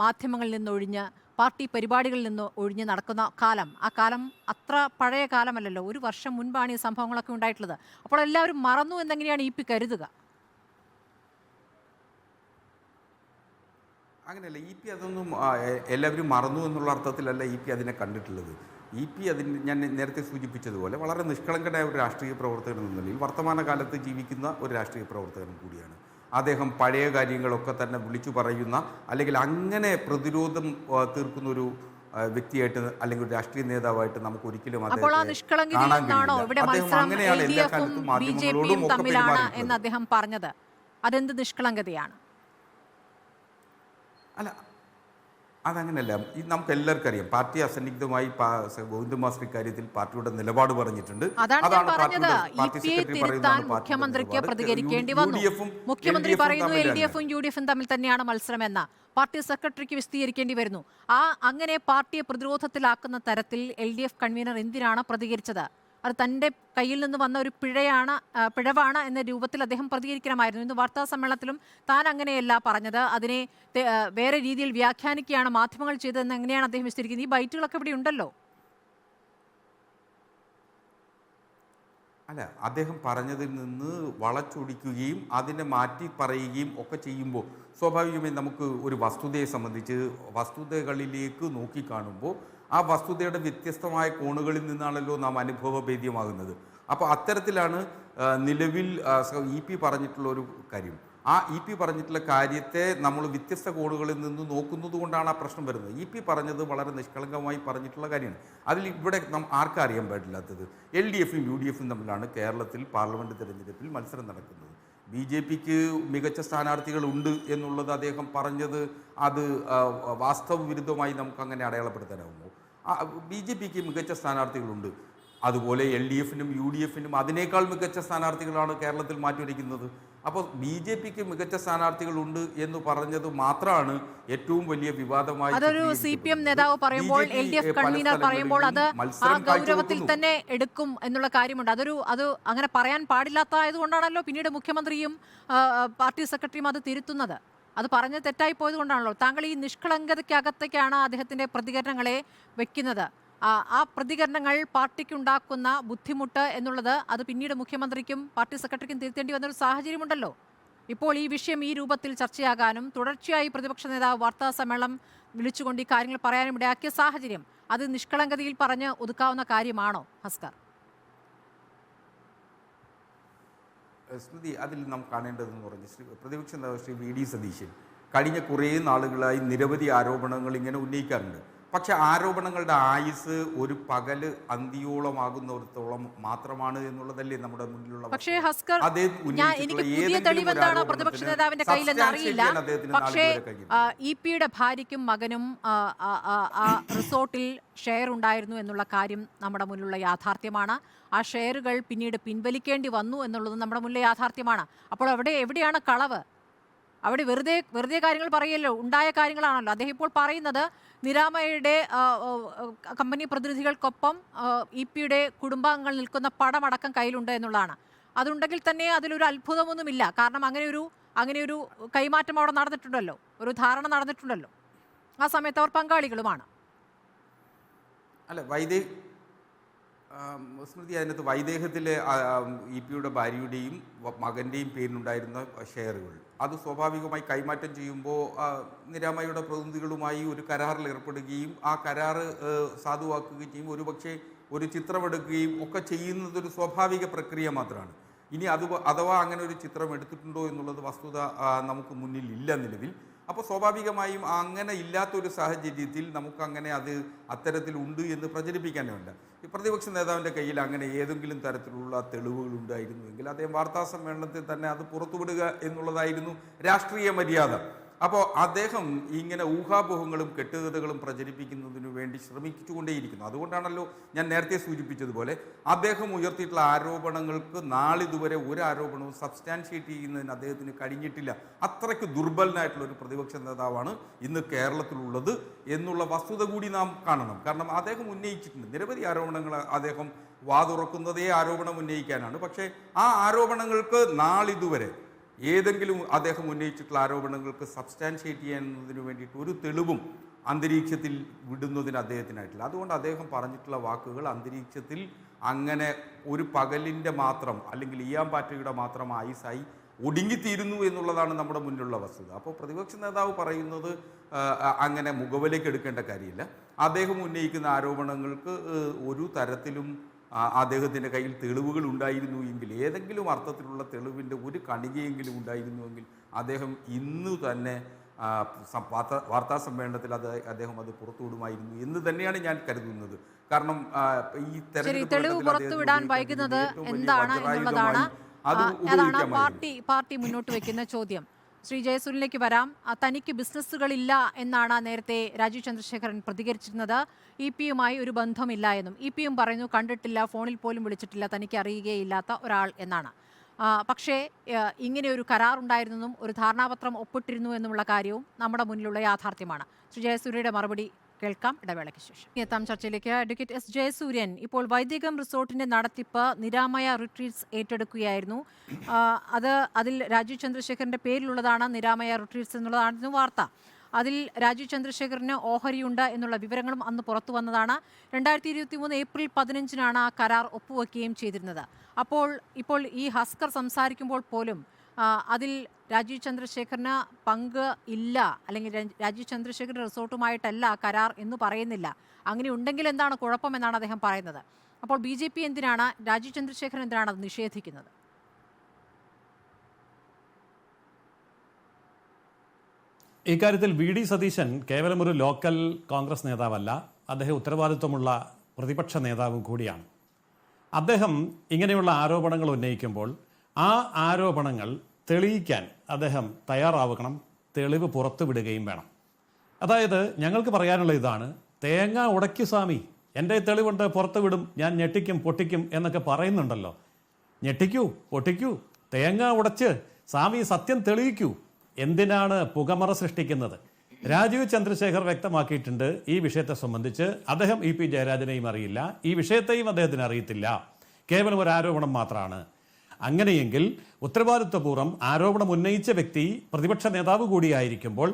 മാധ്യമങ്ങളിൽ നിന്നൊഴിഞ്ഞ് പാർട്ടി പരിപാടികളിൽ നിന്ന് ഒഴിഞ്ഞ് നടക്കുന്ന കാലം, ആ കാലം അത്ര പഴയ കാലമല്ലല്ലോ, 1 വർഷം മുൻപാണ് ഈ സംഭവങ്ങളൊക്കെ ഉണ്ടായിട്ടുള്ളത്. അപ്പോൾ എല്ലാവരും മറന്നു എന്നെങ്ങനെയാണ് EP കരുതുക? അങ്ങനെയല്ല, EP അതൊന്നും എല്ലാവരും മറന്നു എന്നുള്ള അർത്ഥത്തിലല്ല EP അതിനെ കണ്ടിട്ടുള്ളത്. EP അതിന് ഞാൻ നേരത്തെ സൂചിപ്പിച്ചതുപോലെ വളരെ നിഷ്കളങ്കനായ ഒരു രാഷ്ട്രീയ പ്രവർത്തകൻ എന്ന നിലയിൽ വർത്തമാനകാലത്ത് ജീവിക്കുന്ന ഒരു രാഷ്ട്രീയ പ്രവർത്തകൻ കൂടിയാണ് അദ്ദേഹം. പഴയ കാര്യങ്ങളൊക്കെ തന്നെ വിളിച്ചു പറയുന്ന, അല്ലെങ്കിൽ അങ്ങനെ പ്രതിരോധം തീർക്കുന്ന ഒരു വ്യക്തിയായിട്ട് അല്ലെങ്കിൽ ഒരു രാഷ്ട്രീയ നേതാവായിട്ട് നമുക്ക് ഒരിക്കലും എന്ന് അദ്ദേഹം പറഞ്ഞത് അതെന്ത് നിഷ്കളങ്കതയാണ്? അല്ല, അതങ്ങനെയല്ല. നമുക്ക് എല്ലാവർക്കും അറിയാം, പാർട്ടി അസന്നിഗ്ധമായി ഗോവിന്ദ മാസ്റ്റർ ഇക്കാര്യത്തിൽ പാർട്ടിയുടെ നിലപാട് പറഞ്ഞിട്ടുണ്ട്. മുഖ്യമന്ത്രിക്ക് പ്രതികരിക്കേണ്ടി വന്നു. മുഖ്യമന്ത്രി പറയുന്നു LDF-ഉം UDF-ഉം തമ്മിൽ തന്നെയാണ് മത്സരമെന്ന്. പാർട്ടി സെക്രട്ടറിക്ക് വിശദീകരിക്കേണ്ടി വരുന്നു. അങ്ങനെ പാർട്ടിയെ പ്രതിരോധത്തിലാക്കുന്ന തരത്തിൽ LDF കൺവീനർ എന്തിനാണ് പ്രതികരിച്ചത്? അത് തൻ്റെ കയ്യിൽ നിന്ന് വന്ന ഒരു പിഴവാണ് എന്ന രൂപത്തിൽ അദ്ദേഹം പ്രതികരിക്കണമായിരുന്നു. ഇന്ന് വാർത്താ സമ്മേളനത്തിലും താൻ അങ്ങനെയല്ല പറഞ്ഞത്, അതിനെ വേറെ രീതിയിൽ വ്യാഖ്യാനിക്കുകയാണ് മാധ്യമങ്ങൾ ചെയ്തതെന്ന് എങ്ങനെയാണ് അദ്ദേഹം വിശദീകരിക്കുന്നത്? ഈ ബൈറ്റുകളൊക്കെ ഇവിടെ ഉണ്ടല്ലോ. അല്ല, അദ്ദേഹം പറഞ്ഞതിൽ നിന്ന് വളച്ചൊടിക്കുകയും അതിനെ മാറ്റി പറയുകയും ഒക്കെ ചെയ്യുമ്പോൾ സ്വാഭാവികമായി നമുക്ക് ഒരു വസ്തുതയെ സംബന്ധിച്ച് വസ്തുതകളിലേക്ക് നോക്കിക്കാണുമ്പോൾ ആ വസ്തുതയുടെ വ്യത്യസ്തമായ കോണുകളിൽ നിന്നാണല്ലോ നാം അനുഭവഭേദ്യമാകുന്നത്. അപ്പോൾ അത്തരത്തിലാണ് നിലവിൽ EP പറഞ്ഞിട്ടുള്ള ഒരു കാര്യം. ആ EP പറഞ്ഞിട്ടുള്ള കാര്യത്തെ നമ്മൾ വ്യത്യസ്ത കോണുകളിൽ നിന്ന് നോക്കുന്നത് കൊണ്ടാണ് ആ പ്രശ്നം വരുന്നത്. EP പറഞ്ഞത് വളരെ നിഷ്കളങ്കമായി പറഞ്ഞിട്ടുള്ള കാര്യമാണ്. അതിൽ ഇവിടെ ആർക്കും അറിയാൻ പാടില്ലാത്തത് LDF-ഉം UDF-ഉം തമ്മിലാണ് കേരളത്തിൽ പാർലമെൻറ്റ് തിരഞ്ഞെടുപ്പിൽ മത്സരം നടക്കുന്നത്. BJPക്ക് മികച്ച സ്ഥാനാർത്ഥികളുണ്ട് എന്നുള്ളത് അദ്ദേഹം പറഞ്ഞത് അത് വാസ്തവ വിരുദ്ധമായി നമുക്ക് അങ്ങനെ അടയാളപ്പെടുത്താനാവുമോ? BJPക്ക് മികച്ച സ്ഥാനാർത്ഥികളുണ്ട്, അതുപോലെ LDF-നും UDF-നും അതിനേക്കാൾ മികച്ച സ്ഥാനാർത്ഥികളാണ് കേരളത്തിൽ മാറ്റിവെക്കുന്നത്. അപ്പോൾ BJPക്ക് മികച്ച സ്ഥാനാർത്ഥികളുണ്ട് എന്ന് പറഞ്ഞത് മാത്രമാണ് ഏറ്റവും വലിയ വിവാദമായി. അതൊരു CPM നേതാവ് പറയുമ്പോൾ, LDF കൺവീനർ പറയുമ്പോൾ അത് ആ ഗൗരവത്തിൽ തന്നെ എടുക്കും എന്നുള്ള കാര്യമുണ്ട്. അത് അങ്ങനെ പറയാൻ പാടില്ലാത്തതായതുകൊണ്ടാണല്ലോ പിന്നീട് മുഖ്യമന്ത്രിയും പാർട്ടി സെക്രട്ടറിയും അത് തിരുത്തുന്നത്. അത് പറഞ്ഞ് തെറ്റായി പോയത് കൊണ്ടാണല്ലോ. താങ്കൾ ഈ നിഷ്കളങ്കതയ്ക്കകത്തേക്കാണ് അദ്ദേഹത്തിൻ്റെ പ്രതികരണങ്ങളെ വെക്കുന്നത്. ആ പ്രതികരണങ്ങൾ പാർട്ടിക്കുണ്ടാക്കുന്ന ബുദ്ധിമുട്ട് എന്നുള്ളത് അത് പിന്നീട് മുഖ്യമന്ത്രിക്കും പാർട്ടി സെക്രട്ടറിക്കും തിരുത്തേണ്ടി വന്നൊരു സാഹചര്യമുണ്ടല്ലോ. ഇപ്പോൾ ഈ വിഷയം ഈ രൂപത്തിൽ ചർച്ചയാകാനും തുടർച്ചയായി പ്രതിപക്ഷ നേതാവ് വാർത്താ സമ്മേളനം വിളിച്ചുകൊണ്ട് ഈ കാര്യങ്ങൾ പറയാനും ഇടയാക്കിയ സാഹചര്യം അത് നിഷ്കളങ്കതയിൽ പറഞ്ഞ് ഒതുക്കാവുന്ന കാര്യമാണോ ഹസ്കർ? സ്മൃതി, അതിൽ നാം കാണേണ്ടതെന്ന് പറഞ്ഞ് പ്രതിപക്ഷ നേതാവ് ശ്രീ VD സതീശൻ കഴിഞ്ഞ കുറേ നാളുകളായി നിരവധി ആരോപണങ്ങൾ ഇങ്ങനെ ഉന്നയിക്കാറുണ്ട്. പക്ഷെ ആരോപണങ്ങളുടെ ആയുസ് ഒരു പകല് അന്തിയോളമാകുന്നിടത്തോളം മാത്രമാണ് എന്നുള്ളതല്ലേ നമ്മുടെ മുന്നിലുള്ള. പക്ഷേ ഹസ്കർ, എനിക്ക് പുതിയ തെളിവെന്താണ് പ്രതിപക്ഷ നേതാവിന്റെ കയ്യിലെന്ന് അറിയില്ല. പക്ഷേ EP-യുടെ ഭാര്യയ്ക്കും മകനും ആ റിസോർട്ടിൽ ഷെയർ ഉണ്ടായിരുന്നു എന്നുള്ള കാര്യം നമ്മുടെ മുന്നിലുള്ള യാഥാർത്ഥ്യമാണ്. ആ ഷെയറുകൾ പിന്നീട് പിൻവലിക്കേണ്ടി വന്നു എന്നുള്ളത് നമ്മുടെ മുന്നിലെ യാഥാർത്ഥ്യമാണ്. അപ്പോൾ എവിടെയാണ് കളവ്? അവിടെ വെറുതെ കാര്യങ്ങൾ പറയല്ലോ, ഉണ്ടായ കാര്യങ്ങളാണല്ലോ. അദ്ദേഹം ഇപ്പോൾ പറയുന്നത് നിരാമയുടെ കമ്പനി പ്രതിനിധികൾക്കൊപ്പം EP-യുടെ കുടുംബാംഗങ്ങൾ നിൽക്കുന്ന പടമടക്കം കയ്യിലുണ്ട് എന്നുള്ളതാണ്. അതുണ്ടെങ്കിൽ തന്നെ അതിലൊരു അത്ഭുതമൊന്നുമില്ല. കാരണം അങ്ങനെയൊരു കൈമാറ്റം അവിടെ നടന്നിട്ടുണ്ടല്ലോ, ഒരു ധാരണ നടന്നിട്ടുണ്ടല്ലോ. ആ സമയത്ത് അവർ പങ്കാളികളുമാണ്. അല്ല, സ്മൃതി, അതിനകത്ത് വൈദേഹത്തിലെ EP-യുടെ ഭാര്യയുടെയും മകൻ്റെയും പേരിലുണ്ടായിരുന്ന ഷെയറുകൾ അത് സ്വാഭാവികമായി കൈമാറ്റം ചെയ്യുമ്പോൾ നിരാമയുടെ പ്രതിനിധികളുമായി ഒരു കരാറിൽ ഏർപ്പെടുകയും ആ കരാറ് സാധുവാക്കുകയും ചെയ്യും. ഒരുപക്ഷെ ഒരു ചിത്രമെടുക്കുകയും ഒക്കെ ചെയ്യുന്നതൊരു സ്വാഭാവിക പ്രക്രിയ മാത്രമാണ്. ഇനി അഥവാ അങ്ങനെ ഒരു ചിത്രം എടുത്തിട്ടുണ്ടോ എന്നുള്ളത് വസ്തുത നമുക്ക് മുന്നിൽ ഇല്ല നിലവിൽ. അപ്പോൾ സ്വാഭാവികമായും അങ്ങനെ ഇല്ലാത്തൊരു സാഹചര്യത്തിൽ നമുക്കങ്ങനെ അത് അത്തരത്തിലുണ്ട് എന്ന് പ്രചരിപ്പിക്കാൻ വേണ്ട. ഈ പ്രതിപക്ഷ നേതാവിൻ്റെ കയ്യിൽ അങ്ങനെ ഏതെങ്കിലും തരത്തിലുള്ള തെളിവുകൾ ഉണ്ടായിരുന്നുവെങ്കിൽ അദ്ദേഹം വാർത്താ സമ്മേളനത്തിൽ തന്നെ അത് പുറത്തുവിടുക എന്നുള്ളതായിരുന്നു രാഷ്ട്രീയ മര്യാദ. അപ്പോൾ അദ്ദേഹം ഇങ്ങനെ ഊഹാപോഹങ്ങളും കെട്ടുകഥകളും പ്രചരിപ്പിക്കുന്നതിനു വേണ്ടി ശ്രമിച്ചുകൊണ്ടേയിരിക്കുന്നു. അതുകൊണ്ടാണല്ലോ ഞാൻ നേരത്തെ സൂചിപ്പിച്ചതുപോലെ അദ്ദേഹം ഉയർത്തിയിട്ടുള്ള ആരോപണങ്ങൾക്ക് നാളിതുവരെ ഒരു ആരോപണവും സബ്സ്റ്റാൻഷിയേറ്റ് ചെയ്യുന്നതിന് അദ്ദേഹത്തിന് കഴിഞ്ഞിട്ടില്ല. അത്രയ്ക്ക് ദുർബലനായിട്ടുള്ള ഒരു പ്രതിപക്ഷ നേതാവാണ് ഇന്ന് കേരളത്തിലുള്ളത് എന്നുള്ള വസ്തുത കൂടി നാം കാണണം. കാരണം അദ്ദേഹം ഉന്നയിച്ചിട്ടുണ്ട് നിരവധി ആരോപണങ്ങൾ. അദ്ദേഹം വാതുറക്കുന്നതേ ആരോപണം ഉന്നയിക്കാനാണ്. പക്ഷേ ആ ആരോപണങ്ങൾക്ക് നാളിതുവരെ ഏതെങ്കിലും അദ്ദേഹം ഉന്നയിച്ചിട്ടുള്ള ആരോപണങ്ങൾക്ക് സബ്സ്റ്റാൻഷിയേറ്റ് ചെയ്യുന്നതിന് വേണ്ടിയിട്ട് ഒരു തെളിവും അന്തരീക്ഷത്തിൽ വിടുന്നതിന് അദ്ദേഹത്തിനായിട്ടില്ല. അതുകൊണ്ട് അദ്ദേഹം പറഞ്ഞിട്ടുള്ള വാക്കുകൾ അന്തരീക്ഷത്തിൽ അങ്ങനെ ഒരു പകലിൻ്റെ മാത്രം അല്ലെങ്കിൽ ഈയാമ്പാറ്റയുടെ മാത്രം ആയുസായി ഒടുങ്ങിത്തീരുന്നു എന്നുള്ളതാണ് നമ്മുടെ മുന്നിലുള്ള വസ്തുത. അപ്പോൾ പ്രതിപക്ഷ നേതാവ് പറയുന്നത് അങ്ങനെ മുഖവിലേക്ക് എടുക്കേണ്ട കാര്യമില്ല. അദ്ദേഹം ഉന്നയിക്കുന്ന ആരോപണങ്ങൾക്ക് ഒരു തരത്തിലും അദ്ദേഹത്തിൻ്റെ കയ്യിൽ തെളിവുകൾ ഉണ്ടായിരുന്നു എങ്കിൽ, ഏതെങ്കിലും അർത്ഥത്തിലുള്ള തെളിവിൻ്റെ ഒരു കണികയെങ്കിലും ഉണ്ടായിരുന്നുവെങ്കിൽ അദ്ദേഹം ഇന്നു തന്നെ വാർത്താ സമ്മേളനത്തിൽ അദ്ദേഹം അത് പുറത്തുവിടുമായിരുന്നു എന്ന് തന്നെയാണ് ഞാൻ കരുതുന്നത്. കാരണം ഈ തെളിവ് പുറത്തുവിടാൻ വൈകുന്നത് എന്താണ് എന്നുള്ളതാണ് പാർട്ടി മുന്നോട്ട് വെക്കുന്ന ചോദ്യം. ശ്രീ ജയസൂര്യനിലേക്ക് വരാം. തനിക്ക് ബിസിനസ്സുകളില്ല എന്നാണ് നേരത്തെ രാജീവ് ചന്ദ്രശേഖരൻ പ്രതികരിച്ചിരുന്നത്. ഇ പിയുമായി ഒരു ബന്ധമില്ല എന്നും ഇ പിയും പറയുന്നു കണ്ടിട്ടില്ല, ഫോണിൽ പോലും വിളിച്ചിട്ടില്ല, തനിക്ക് അറിയുകയില്ലാത്ത ഒരാൾ എന്നാണ്. പക്ഷേ ഇങ്ങനെ ഒരു കരാർ ഉണ്ടായിരുന്നെന്നും ഒരു ധാരണാപത്രം ഒപ്പിട്ടിരുന്നു എന്നുമുള്ള കാര്യവും നമ്മുടെ മുന്നിലുള്ള യാഥാർത്ഥ്യമാണ്. ശ്രീ ജയസൂര്യയുടെ മറുപടി കേൾക്കാം ഇടവേളയ്ക്ക് ശേഷം. എത്താം ചർച്ചയിലേക്ക്. അഡ്വക്കേറ്റ് എസ് ജയസൂര്യൻ, ഇപ്പോൾ വൈദികം റിസോർട്ടിന്റെ നടത്തിപ്പ് നിരാമയ റിട്രീറ്റ്സ് ഏറ്റെടുക്കുകയായിരുന്നു. അതിൽ രാജീവ് ചന്ദ്രശേഖരന്റെ പേരിലുള്ളതാണ് നിരാമയ റിട്രീറ്റ്സ് എന്നുള്ളതായിരുന്നു വാർത്ത. അതിൽ രാജീവ് ചന്ദ്രശേഖരന് ഓഹരിയുണ്ട് എന്നുള്ള വിവരങ്ങളും അന്ന് പുറത്തു വന്നതാണ്. 2023 ഏപ്രിൽ 15 ആ കരാർ ഒപ്പുവെക്കുകയും ചെയ്തിരുന്നത്. ഇപ്പോൾ ഈ ഹസ്കർ സംസാരിക്കുമ്പോൾ പോലും അതിൽ രാജീവ് ചന്ദ്രശേഖരന് പങ്ക് ഇല്ല, അല്ലെങ്കിൽ രാജീവ് ചന്ദ്രശേഖരൻ റിസോർട്ടുമായിട്ടല്ല കരാർ എന്ന് പറയുന്നില്ല. അങ്ങനെ ഉണ്ടെങ്കിൽ എന്താണ് കുഴപ്പമെന്നാണ് അദ്ദേഹം പറയുന്നത്. അപ്പോൾ BJP എന്തിനാണ്, രാജീവ് ചന്ദ്രശേഖരൻ എന്തിനാണ് അത് നിഷേധിക്കുന്നത്? ഇക്കാര്യത്തിൽ VD സതീശൻ കേവലം ഒരു ലോക്കൽ കോൺഗ്രസ് നേതാവല്ല, അദ്ദേഹം ഉത്തരവാദിത്വമുള്ള പ്രതിപക്ഷ നേതാവും കൂടിയാണ്. അദ്ദേഹം ഇങ്ങനെയുള്ള ആരോപണങ്ങൾ ഉന്നയിക്കുമ്പോൾ ആ ആരോപണങ്ങൾ തെളിയിക്കാൻ അദ്ദേഹം തയ്യാറാവണം, തെളിവ് പുറത്തുവിടുകയും വേണം. അതായത് ഞങ്ങൾക്ക് പറയാനുള്ള ഇതാണ്, തേങ്ങ ഉടയ്ക്കു സ്വാമി, എൻ്റെ തെളിവുണ്ട് പുറത്തുവിടും, ഞാൻ ഞെട്ടിക്കും പൊട്ടിക്കും എന്നൊക്കെ പറയുന്നുണ്ടല്ലോ. ഞെട്ടിക്കൂ, പൊട്ടിക്കൂ, തേങ്ങ ഉടച്ച് സ്വാമി സത്യം തെളിയിക്കൂ. എന്തിനാണ് പുകമറ സൃഷ്ടിക്കുന്നത്? രാജീവ് ചന്ദ്രശേഖർ വ്യക്തമാക്കിയിട്ടുണ്ട് ഈ വിഷയത്തെ സംബന്ധിച്ച്. അദ്ദേഹം EP ജയരാജനെയും അറിയില്ല, ഈ വിഷയത്തെയും അദ്ദേഹത്തിന് അറിയത്തില്ല, കേവലം ഒരു ആരോപണം മാത്രമാണ്. അങ്ങനെയെങ്കിൽ ഉത്തരവാദിത്വപൂർവ്വം ആരോപണം ഉന്നയിച്ച വ്യക്തി പ്രതിപക്ഷ നേതാവ് കൂടിയായിരിക്കുമ്പോൾ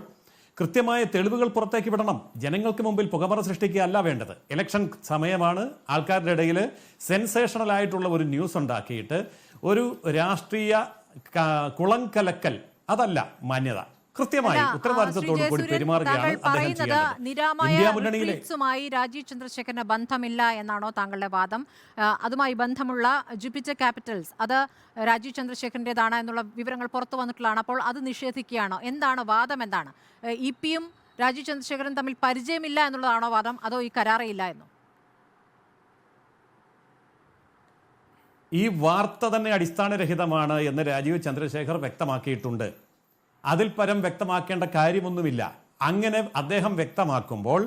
കൃത്യമായ തെളിവുകൾ പുറത്തേക്ക് വിടണം. ജനങ്ങൾക്ക് മുമ്പിൽ പുകമറ സൃഷ്ടിക്കുകയല്ല വേണ്ടത്. ഇലക്ഷൻ സമയമാണ്, ആൾക്കാരുടെ ഇടയിൽ സെൻസേഷണൽ ആയിട്ടുള്ള ഒരു ന്യൂസ് ഉണ്ടാക്കിയിട്ട് ഒരു രാഷ്ട്രീയ കുളം കലക്കൽ, അതല്ല മാന്യത. കൃത്യമായി ഉത്തരവാദിത്വത്തോടു കൂടി പെരുമാറുകയാണ് അദ്ദേഹം ചെയ്യുന്നത്. ഇന്ത്യ മുന്നണിയിലെ രാജീവ് ചന്ദ്രശേഖരന് ബന്ധമില്ല എന്നാണോ താങ്കളുടെ വാദം? അതുമായി ബന്ധമുള്ള ജൂപ്പിറ്റർ ക്യാപിറ്റൽസ് അത് രാജീവ് ചന്ദ്രശേഖരൻ്റെതാണ് എന്നുള്ള വിവരങ്ങൾ പുറത്തു വന്നിട്ടുള്ളതാണ്. അപ്പോൾ അത് നിഷേധിക്കുകയാണോ? എന്താണ് വാദം? എന്താണ് EP യും രാജീവ് ചന്ദ്രശേഖരൻ തമ്മിൽ പരിചയമില്ല എന്നുള്ളതാണോ വാദം, അതോ ഈ കരാറില്ല എന്നോ? ഈ വാർത്ത തന്നെ അടിസ്ഥാനരഹിതമാണ് എന്ന് രാജീവ് ചന്ദ്രശേഖർ വ്യക്തമാക്കിയിട്ടുണ്ട്. അതിൽ പരം വ്യക്തമാക്കേണ്ട കാര്യമൊന്നുമില്ല. അങ്ങനെ അദ്ദേഹം വ്യക്തമാക്കുമ്പോൾ